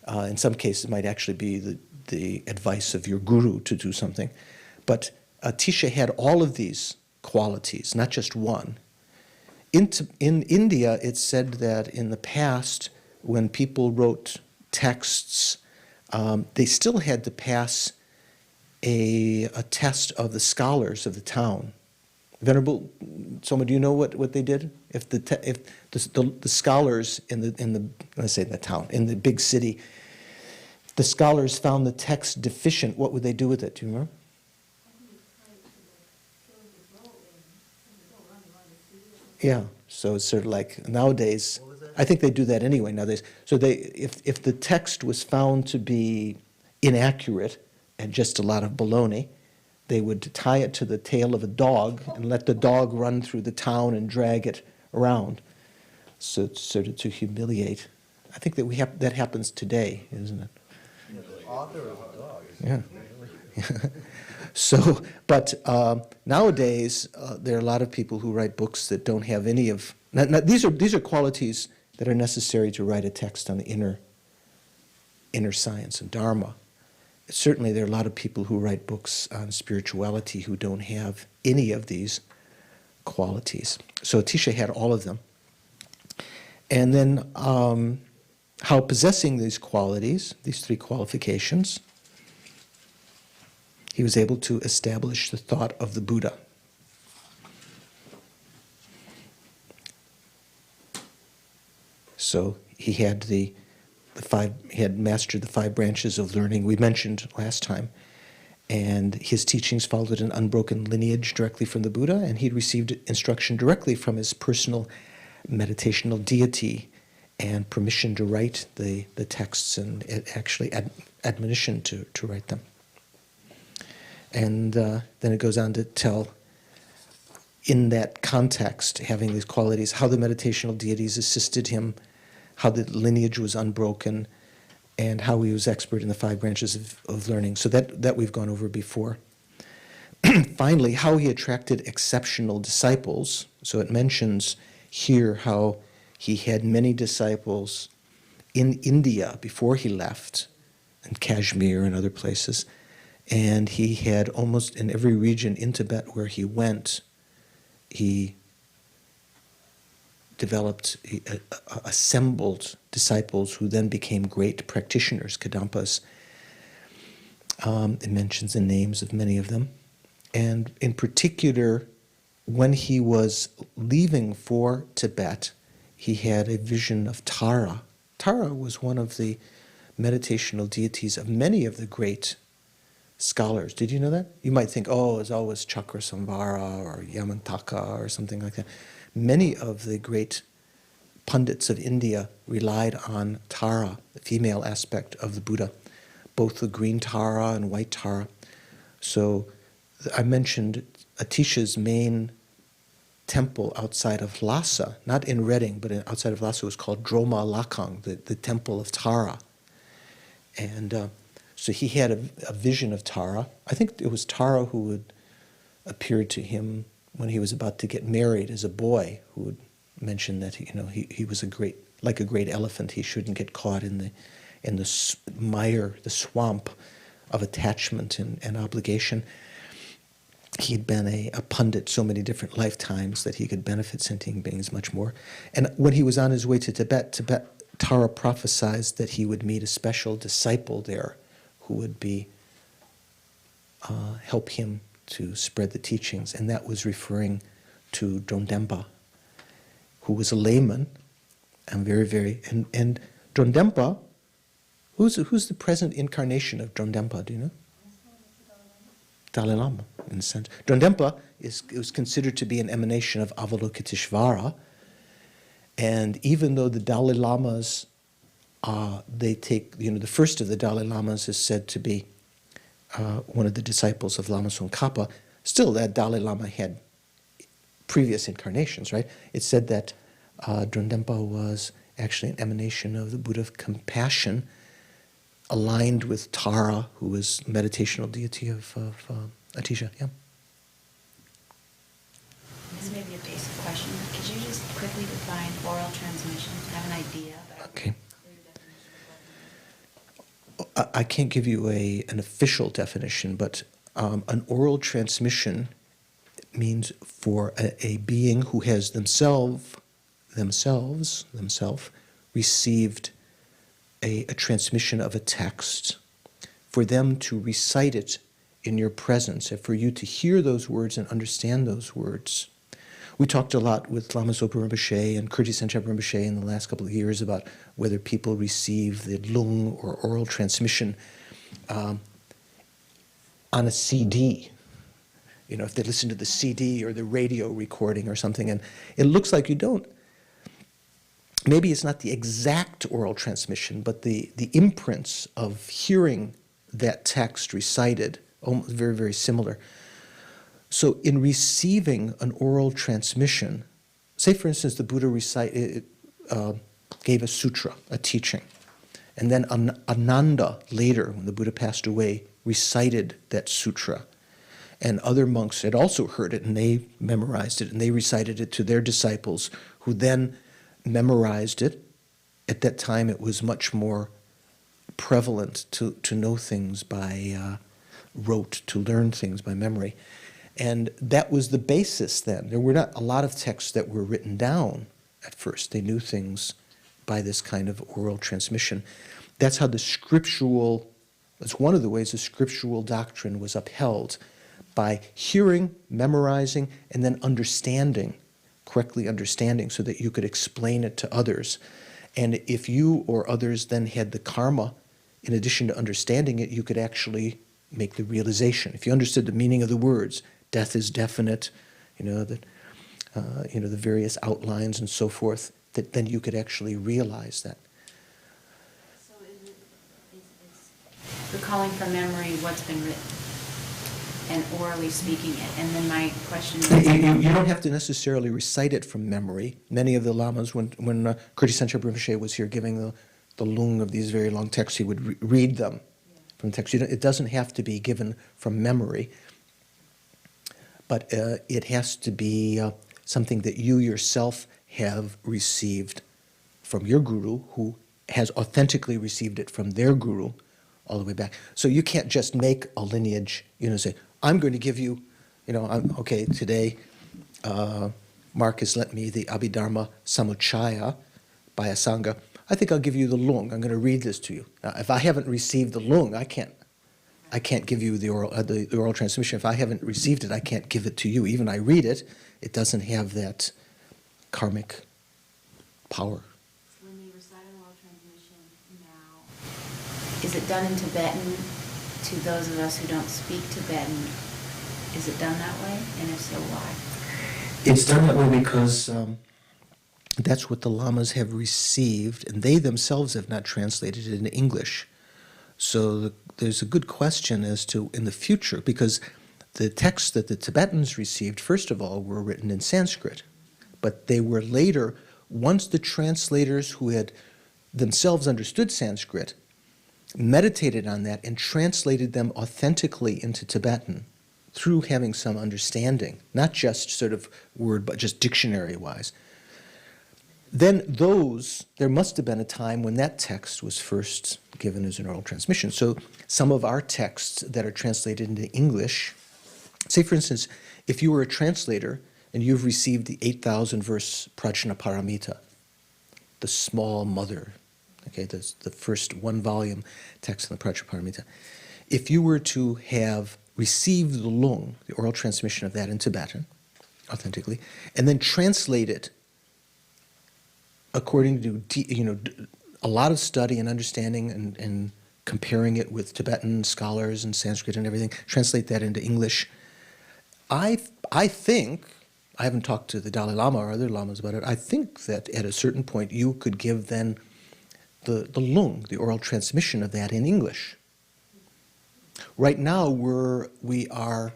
In some cases, it might actually be the advice of your guru to do something. But Tisha had all of these qualities, not just one. In India, it's said that in the past, when people wrote texts, they still had to pass a test of the scholars of the town. Venerable, someone, do you know what they did? If the scholars in the town, in the big city, the scholars found the text deficient, what would they do with it? Do you remember? Yeah, so it's sort of like nowadays, I think they do that anyway nowadays. So if the text was found to be inaccurate and just a lot of baloney, they would tie it to the tail of a dog and let the dog run through the town and drag it around, so sort of to humiliate. I think that that happens today, isn't it?
Yeah, the author of a dog.
Yeah. So, but nowadays there are a lot of people who write books that don't have any of. Now, these are qualities that are necessary to write a text on the inner science and Dharma. Certainly, there are a lot of people who write books on spirituality who don't have any of these qualities. So Tisha had all of them. And then how possessing these qualities, these three qualifications, he was able to establish the thought of the Buddha. So he had he had mastered the 5 branches of learning we mentioned last time, and his teachings followed an unbroken lineage directly from the Buddha, and he'd received instruction directly from his personal meditational deity and permission to write the texts and actually admonition to write them. And then it goes on to tell, in that context, having these qualities, how the meditational deities assisted him, how the lineage was unbroken, and how he was expert in the 5 branches of learning. So that we've gone over before. Finally, how he attracted exceptional disciples. So it mentions here how he had many disciples in India before he left, in Kashmir and other places. And he had almost in every region in Tibet where he went, he developed, assembled disciples who then became great practitioners, Kadampas. It mentions the names of many of them. And in particular, when he was leaving for Tibet, he had a vision of Tara. Tara was one of the meditational deities of many of the great scholars. Did you know that? You might think, oh, it's always Chakrasamvara or Yamantaka or something like that. Many of the great pundits of India relied on Tara, the female aspect of the Buddha, both the green Tara and white Tara. So I mentioned Atisha's main temple outside of Lhasa, not in Reading, but outside of Lhasa, was called Droma Lakang, the temple of Tara. And so he had a vision of Tara. I think it was Tara who would appear to him when he was about to get married as a boy, who would mention that he was like a great elephant. He shouldn't get caught in the mire, the swamp of attachment and obligation. He'd been a pundit so many different lifetimes that he could benefit sentient beings much more. And when he was on his way to Tibet, Tara prophesied that he would meet a special disciple there who would help him to spread the teachings. And that was referring to Drondenpa, who was a layman and and Drondenpa, who's the present incarnation of Drondenpa, do you know? Dalai Lama, in a sense. Drondenpa was considered to be an emanation of Avalokiteshvara, and even though the Dalai Lamas, they take, the first of the Dalai Lamas is said to be one of the disciples of Lama Tsongkhapa, still that Dalai Lama had previous incarnations, right? It's said that Drondenpa was actually an emanation of the Buddha of compassion, aligned with Tara, who was meditational deity of Atisha. Yeah.
This may be a basic question. Could you just quickly define oral transmission? I have an idea, but
Okay. I can't give you an official definition, but an oral transmission means for a being who has themselves received a transmission of a text, for them to recite it in your presence, and for you to hear those words and understand those words. We talked a lot with Lama Zopa Rinpoche and Kirti Senchab Rinpoche in the last couple of years about whether people receive the lung or oral transmission on a CD. If they listen to the CD or the radio recording or something, and it looks like you don't. Maybe it's not the exact oral transmission, but the imprints of hearing that text recited, almost very, very similar. So in receiving an oral transmission, say for instance the Buddha gave a sutra, a teaching, and then Ananda later, when the Buddha passed away, recited that sutra. And other monks had also heard it, and they memorized it, and they recited it to their disciples, who then memorized it. At that time, it was much more prevalent to know things by rote, to learn things by memory. And that was the basis then. There were not a lot of texts that were written down at first. They knew things by this kind of oral transmission. That's how that's one of the ways the scriptural doctrine was upheld, by hearing, memorizing, and then correctly understanding, so that you could explain it to others. And if you or others then had the karma, in addition to understanding it, you could actually make the realization. If you understood the meaning of the words, death is definite, the various outlines and so forth, that then you could actually realize that.
So is recalling from memory what's been written and orally speaking it? And then my question is...
You don't have to necessarily recite it from memory. Many of the lamas, when Kirti Senchab Rinpoche was here giving the lung of these very long texts, he would read them from the text. It doesn't have to be given from memory, but it has to be something that you yourself have received from your guru, who has authentically received it from their guru all the way back. So you can't just make a lineage, say, I'm going to give you, today Mark has lent me the Abhidharma Samuchaya by a Sangha. I think I'll give you the lung. I'm going to read this to you. Now, if I haven't received the lung, I can't give you the oral transmission. If I haven't received it, I can't give it to you. Even I read it, it doesn't have that karmic power.
When you recite an oral transmission now, is it done in Tibetan to those of us who don't speak Tibetan? Is it done that way? And if so, why?
It's done that way because That's what the lamas have received, and they themselves have not translated it into English. So there's a good question as to in the future, because the texts that the Tibetans received, first of all, were written in Sanskrit, but they were later, once the translators who had themselves understood Sanskrit meditated on that and translated them authentically into Tibetan through having some understanding, not just sort of word, but just dictionary-wise. Then there must have been a time when that text was first given as an oral transmission. So some of our texts that are translated into English, say for instance, if you were a translator and you've received the 8,000 verse Prajnaparamita, the small mother, okay, the first one volume text in the Prajnaparamita, if you were to have received the lung, the oral transmission of that in Tibetan, authentically, and then translate it according to a lot of study and understanding and comparing it with Tibetan scholars and Sanskrit and everything, translate that into English. I think, I haven't talked to the Dalai Lama or other lamas about it, I think that at a certain point you could give then the lung, the oral transmission of that in English. Right now we are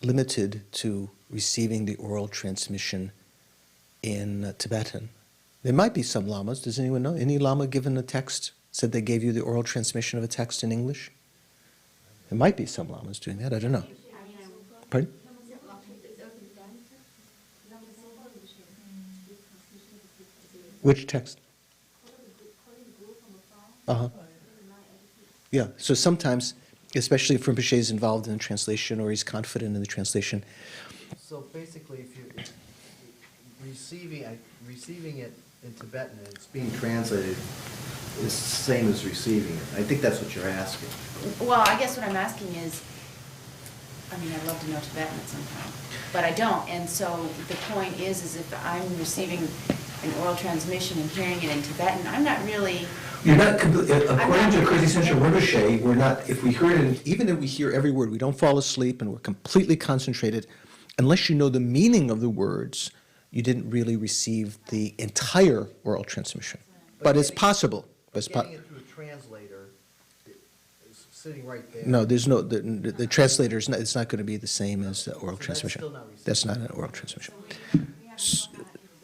limited to receiving the oral transmission in Tibetan. There might be some lamas. Does anyone know? Any lama given a text said they gave you the oral transmission of a text in English? There might be some lamas doing that. I don't know. Pardon? Which text? Yeah. So sometimes, especially if Rinpoche is involved in the translation or he's confident in the translation.
So basically, if you're receiving it in Tibetan and it's being translated, is the same as receiving it. I think that's what you're asking.
Well, I guess what I'm asking is, I mean, I'd love to know Tibetan at some point, but I don't. And so the point is if I'm receiving an oral transmission and hearing it in Tibetan, I'm not really...
You're not, according to Crazy Central Rinpoche, we're not, if we hear it, even if we hear every word, we don't fall asleep and we're completely concentrated, unless you know the meaning of the words, you didn't really receive the entire oral transmission. But it's possible.
Getting it through a translator is sitting right there.
No, there's no, the translator, it's not going to be the same as the oral transmission. That's not an oral transmission.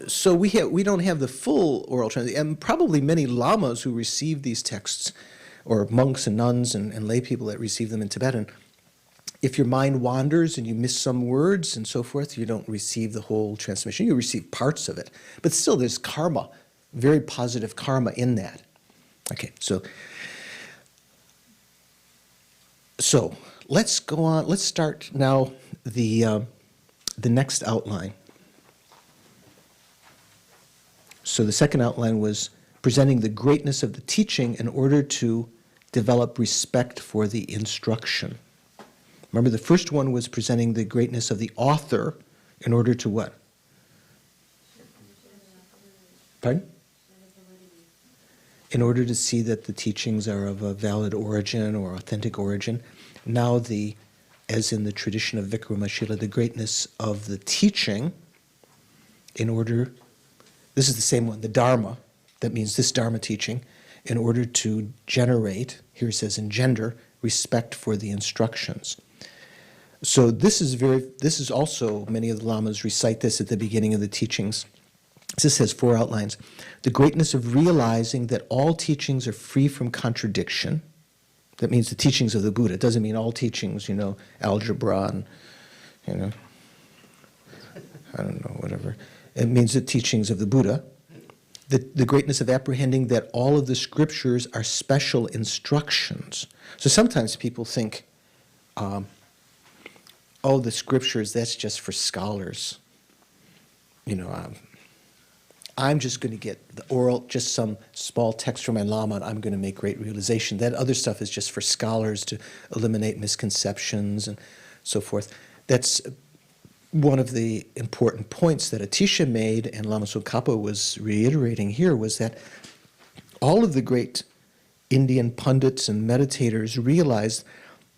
So we don't have the full oral translation, and probably many lamas who receive these texts, or monks and nuns and lay people that receive them in Tibetan, if your mind wanders and you miss some words and so forth, you don't receive the whole transmission. You receive parts of it. But still, there's karma, very positive karma in that. Okay, so let's go on. Let's start now the next outline. So the second outline was presenting the greatness of the teaching in order to develop respect for the instruction. Remember, the first one was presenting the greatness of the author in order to what? Pardon? In order to see that the teachings are of a valid origin or authentic origin. Now as in the tradition of Vikramashila, the greatness of the teaching in order, this is the same one, the Dharma, that means this Dharma teaching, in order to generate, here it says engender, respect for the instructions. So this is also, many of the lamas recite this at the beginning of the teachings. This has 4 outlines. The greatness of realizing that all teachings are free from contradiction. That means the teachings of the Buddha. It doesn't mean all teachings, algebra and, I don't know, whatever. It means the teachings of the Buddha. The greatness of apprehending that all of the scriptures are special instructions. So sometimes people think, the scriptures, that's just for scholars. I'm just going to get the oral, just some small text from my Lama, and I'm going to make great realization. That other stuff is just for scholars to eliminate misconceptions and so forth. That's one of the important points that Atisha made, and Lama Tsongkhapa was reiterating here, was that all of the great Indian pundits and meditators realized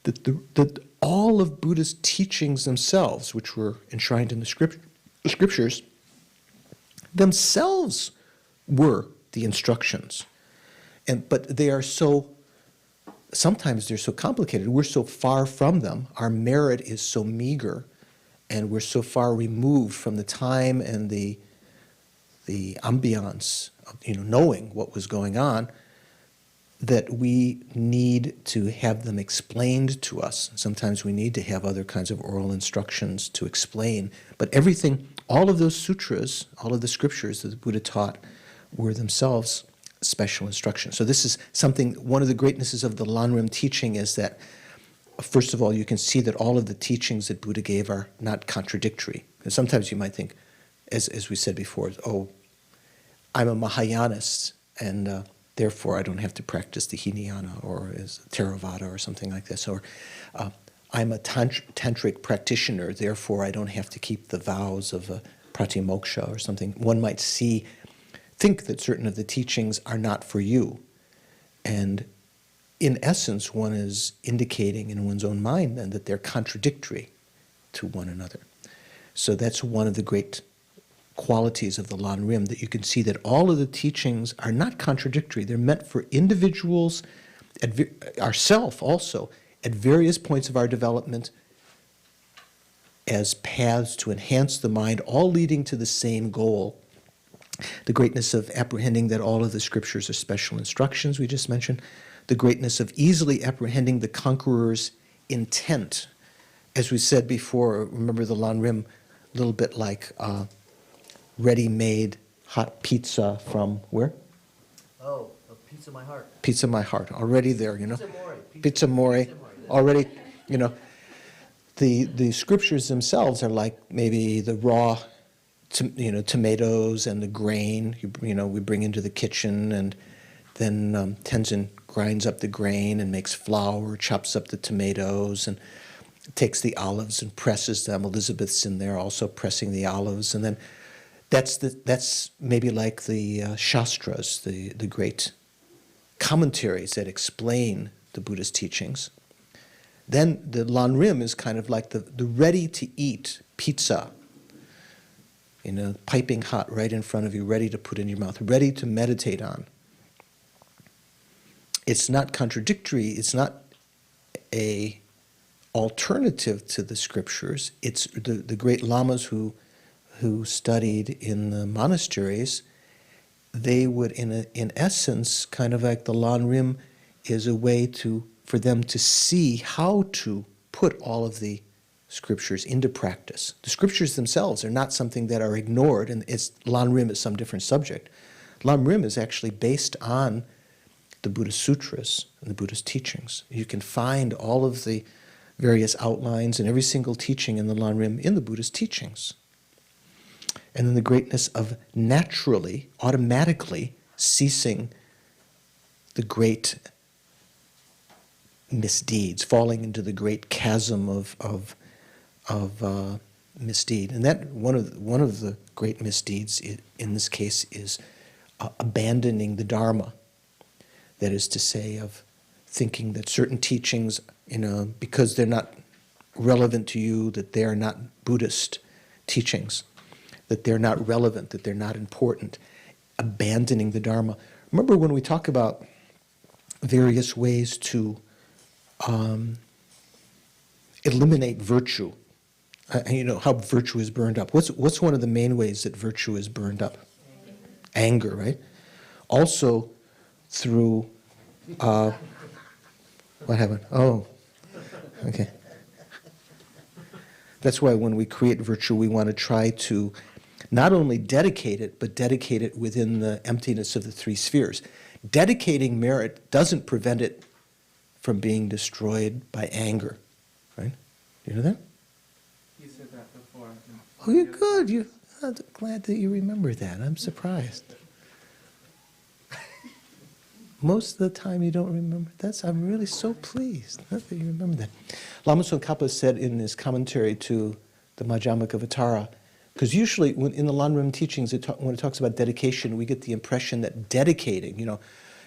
that all of Buddha's teachings themselves, which were enshrined in the scriptures, themselves were the instructions. But they are so, sometimes they're so complicated. We're so far from them. Our merit is so meager, and we're so far removed from the time and the ambiance of, knowing what was going on, that we need to have them explained to us. Sometimes we need to have other kinds of oral instructions to explain. But everything, all of those sutras, all of the scriptures that the Buddha taught were themselves special instructions. So this is something, one of the greatnesses of the Lam Rim teaching is that, first of all, you can see that all of the teachings that Buddha gave are not contradictory. And sometimes you might think, as we said before, oh, I'm a Mahayanist, and therefore I don't have to practice the Hinayana or as Theravada or something like this. Or I'm a tantric practitioner, therefore I don't have to keep the vows of a pratimoksha or something. One might think that certain of the teachings are not for you. And in essence, one is indicating in one's own mind then that they're contradictory to one another. So that's one of the great qualities of the Lam Rim, that you can see that all of the teachings are not contradictory. They're meant for individuals, ourself also, at various points of our development as paths to enhance the mind, all leading to the same goal. The greatness of apprehending that all of the scriptures are special instructions, we just mentioned. The greatness of easily apprehending the conqueror's intent. As we said before, remember the Lam Rim, a little bit like ready-made hot pizza from where?
Oh, a pizza my heart.
Pizza my heart, already there,
Pizza more.
Pizza more, already, The scriptures themselves are like maybe the raw, tomatoes and the grain. We bring into the kitchen, and then Tenzin grinds up the grain and makes flour, chops up the tomatoes, and takes the olives and presses them. Elizabeth's in there also pressing the olives, and then that's maybe like the Shastras, the great commentaries that explain the Buddha's teachings. Then the Lam Rim is kind of like the ready-to-eat pizza, piping hot right in front of you, ready to put in your mouth, ready to meditate on. It's not contradictory. It's not a alternative to the scriptures. It's the great lamas who studied in the monasteries. They would, in essence, kind of like the Lam Rim is a way for them to see how to put all of the scriptures into practice. The scriptures themselves are not something that are ignored, and Lam Rim is some different subject. Lam Rim is actually based on the Buddhist sutras and the Buddhist teachings. You can find all of the various outlines and every single teaching in the Lam Rim in the Buddhist teachings. And then the greatness of naturally, automatically ceasing the great misdeeds, falling into the great chasm of misdeed. And that one of the great misdeeds in this case is abandoning the Dharma. That is to say, of thinking that certain teachings, because they're not relevant to you, that they are not Buddhist teachings, that they're not relevant, that they're not important. Abandoning the Dharma. Remember when we talk about various ways to eliminate virtue, how virtue is burned up. What's one of the main ways that virtue is burned up? Anger, right? Also through, what happened? Oh, okay. That's why when we create virtue, we want to try to not only dedicate it, but dedicate it within the emptiness of the three spheres. Dedicating merit doesn't prevent it from being destroyed by anger, right? You know that?
You said that before.
Oh, you're good. I'm glad that you remember that. I'm surprised. Most of the time you don't remember. I'm really so pleased that you remember that. Lama Tsongkhapa said in his commentary to the Madhyamaka because usually in the Lam Rim teachings, when it talks about dedication, we get the impression that dedicating,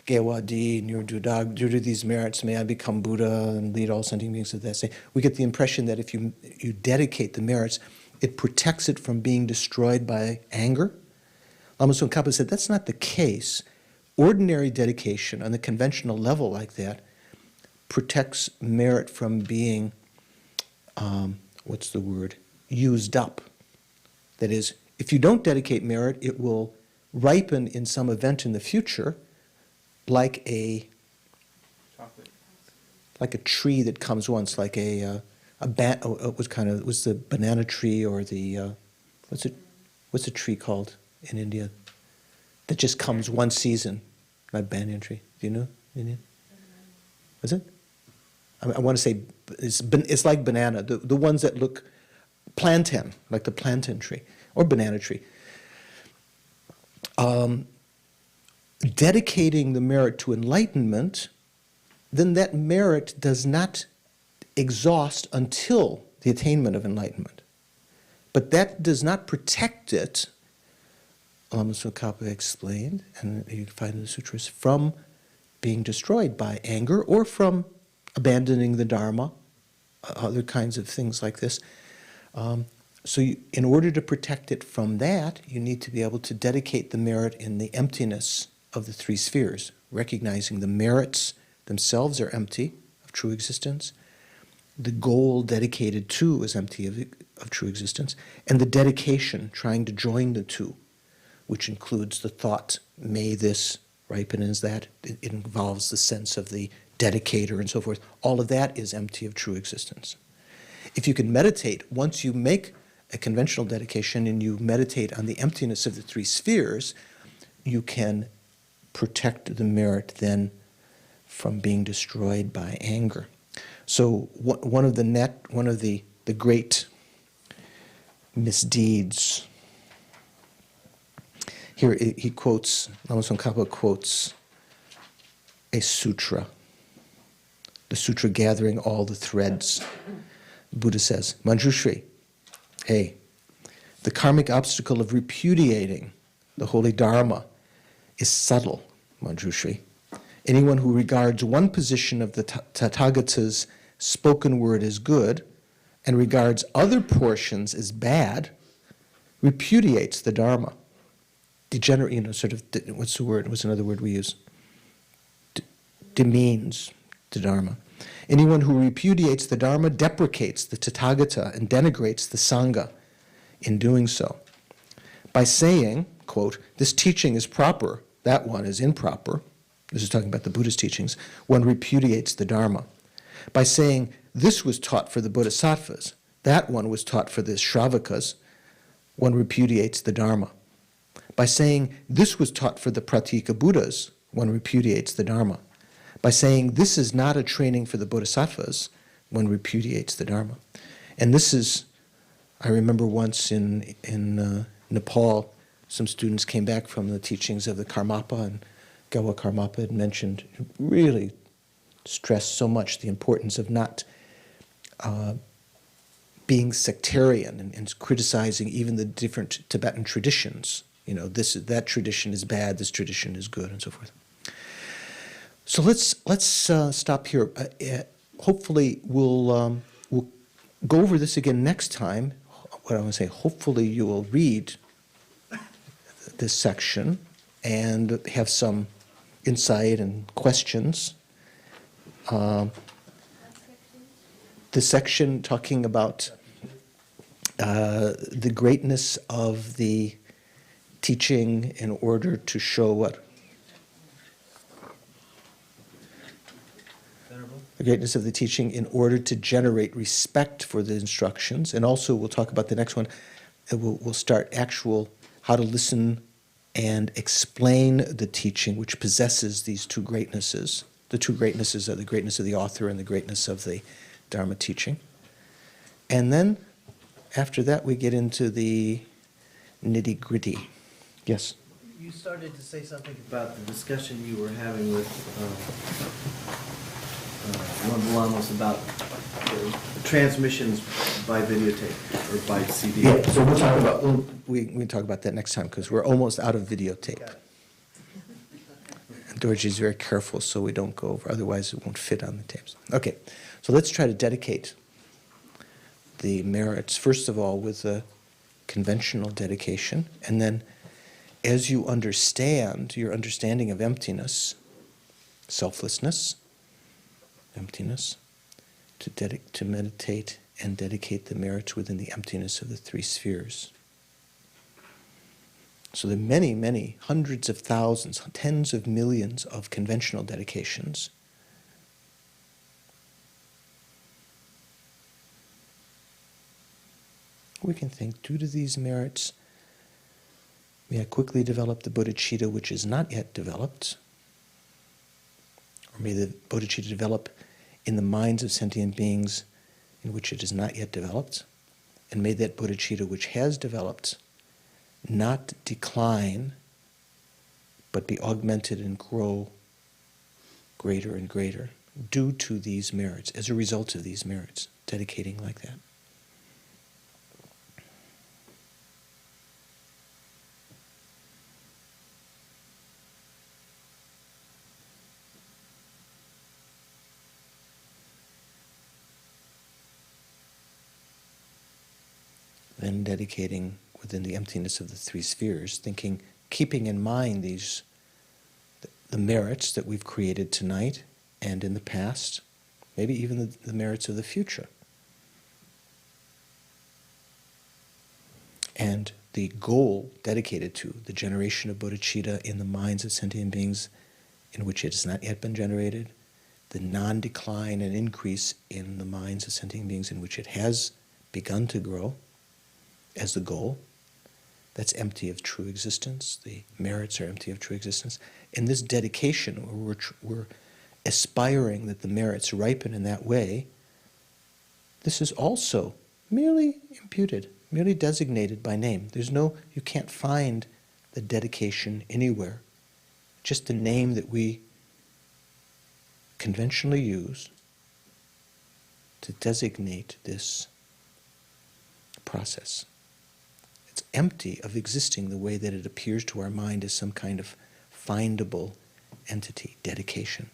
Gewa Di, Nirdudag, due to these merits, may I become Buddha and lead all sentient beings of that state. We get the impression that if you dedicate the merits, it protects it from being destroyed by anger. Lama Tsongkhapa said that's not the case. Ordinary dedication on the conventional level like that protects merit from being, used up. That is, if you don't dedicate merit, it will ripen in some event in the future like a tree that comes once, like was the banana tree or the what's the tree called in India that just comes one season? Not banyan tree. Do you know Indian? Is it? I want to say it's like banana. The ones that look plantain, like the plantain tree or banana tree. Dedicating the merit to enlightenment, then that merit does not exhaust until the attainment of enlightenment. But that does not protect it, Lama Tsongkhapa explained, and you can find in the sutras, from being destroyed by anger or from abandoning the Dharma, other kinds of things like this. In order to protect it from that, you need to be able to dedicate the merit in the emptiness of the three spheres, recognizing the merits themselves are empty of true existence, the goal dedicated to is empty of true existence, and the dedication, trying to join the two, which includes the thought, may this ripen as that, it involves the sense of the dedicator and so forth. All of that is empty of true existence. If you can meditate, once you make a conventional dedication and you meditate on the emptiness of the three spheres, you can protect the merit then from being destroyed by anger. So one of the great misdeeds, here he quotes, Lama Tsongkhapa quotes a sutra, the sutra gathering all the threads. Buddha says, Manjushri, hey, the karmic obstacle of repudiating the holy Dharma is subtle, Manjushri. Anyone who regards one position of the Tathagata's spoken word as good and regards other portions as bad repudiates the Dharma. Degenerate, what's the word? What's another word we use? Demeans the Dharma. Anyone who repudiates the Dharma deprecates the Tathagata and denigrates the Sangha in doing so. By saying, quote, this teaching is proper, that one is improper, this is talking about the Buddha's teachings, one repudiates the Dharma. By saying, this was taught for the Bodhisattvas, that one was taught for the Shravakas, one repudiates the Dharma. By saying, this was taught for the Pratika Buddhas, one repudiates the Dharma. By saying, this is not a training for the Bodhisattvas, one repudiates the Dharma. And this is, I remember once in Nepal, some students came back from the teachings of the Karmapa, and Gawa Karmapa had mentioned, really stressed so much the importance of not being sectarian and criticizing even the different Tibetan traditions. You know, that tradition is bad, this tradition is good, and so forth. So let's stop here. Hopefully we'll go over this again next time. What I want to say, hopefully you will read this section and have some insight and questions. The section talking about the greatness of the teaching in order to show what? The greatness of the teaching in order to generate respect for the instructions. And also we'll talk about the next one. We'll start how to listen and explain the teaching which possesses these two greatnesses. The two greatnesses are the greatness of the author and the greatness of the Dharma teaching. And then after that we get into the nitty-gritty. Yes?
You started to say something about the discussion you were having with one of the lamas about transmissions by videotape or by CD.
Yeah, so we'll talk about we can talk about that next time because we're almost out of videotape. And Dorji's very careful so we don't go over, otherwise it won't fit on the tapes. Okay, so let's try to dedicate the merits, first of all, with a conventional dedication, and then as you understand your understanding of emptiness, selflessness, emptiness, to meditate and dedicate the merits within the emptiness of the three spheres. So there are many, many, hundreds of thousands, tens of millions of conventional dedications. We can think, due to these merits, may I quickly develop the bodhicitta which is not yet developed, or may the bodhicitta develop in the minds of sentient beings in which it is not yet developed, and may that bodhicitta which has developed not decline, but be augmented and grow greater and greater due to these merits, as a result of these merits, dedicating like that. Then dedicating within the emptiness of the three spheres, thinking, keeping in mind the merits that we've created tonight and in the past, maybe even the merits of the future. And the goal dedicated to the generation of bodhicitta in the minds of sentient beings in which it has not yet been generated, the non-decline and increase in the minds of sentient beings in which it has begun to grow, as the goal. That's empty of true existence. The merits are empty of true existence. In this dedication, where we're aspiring that the merits ripen in that way, this is also merely imputed, merely designated by name. You can't find the dedication anywhere. Just the name that we conventionally use to designate this process. It's empty of existing the way that it appears to our mind as some kind of findable entity, dedication.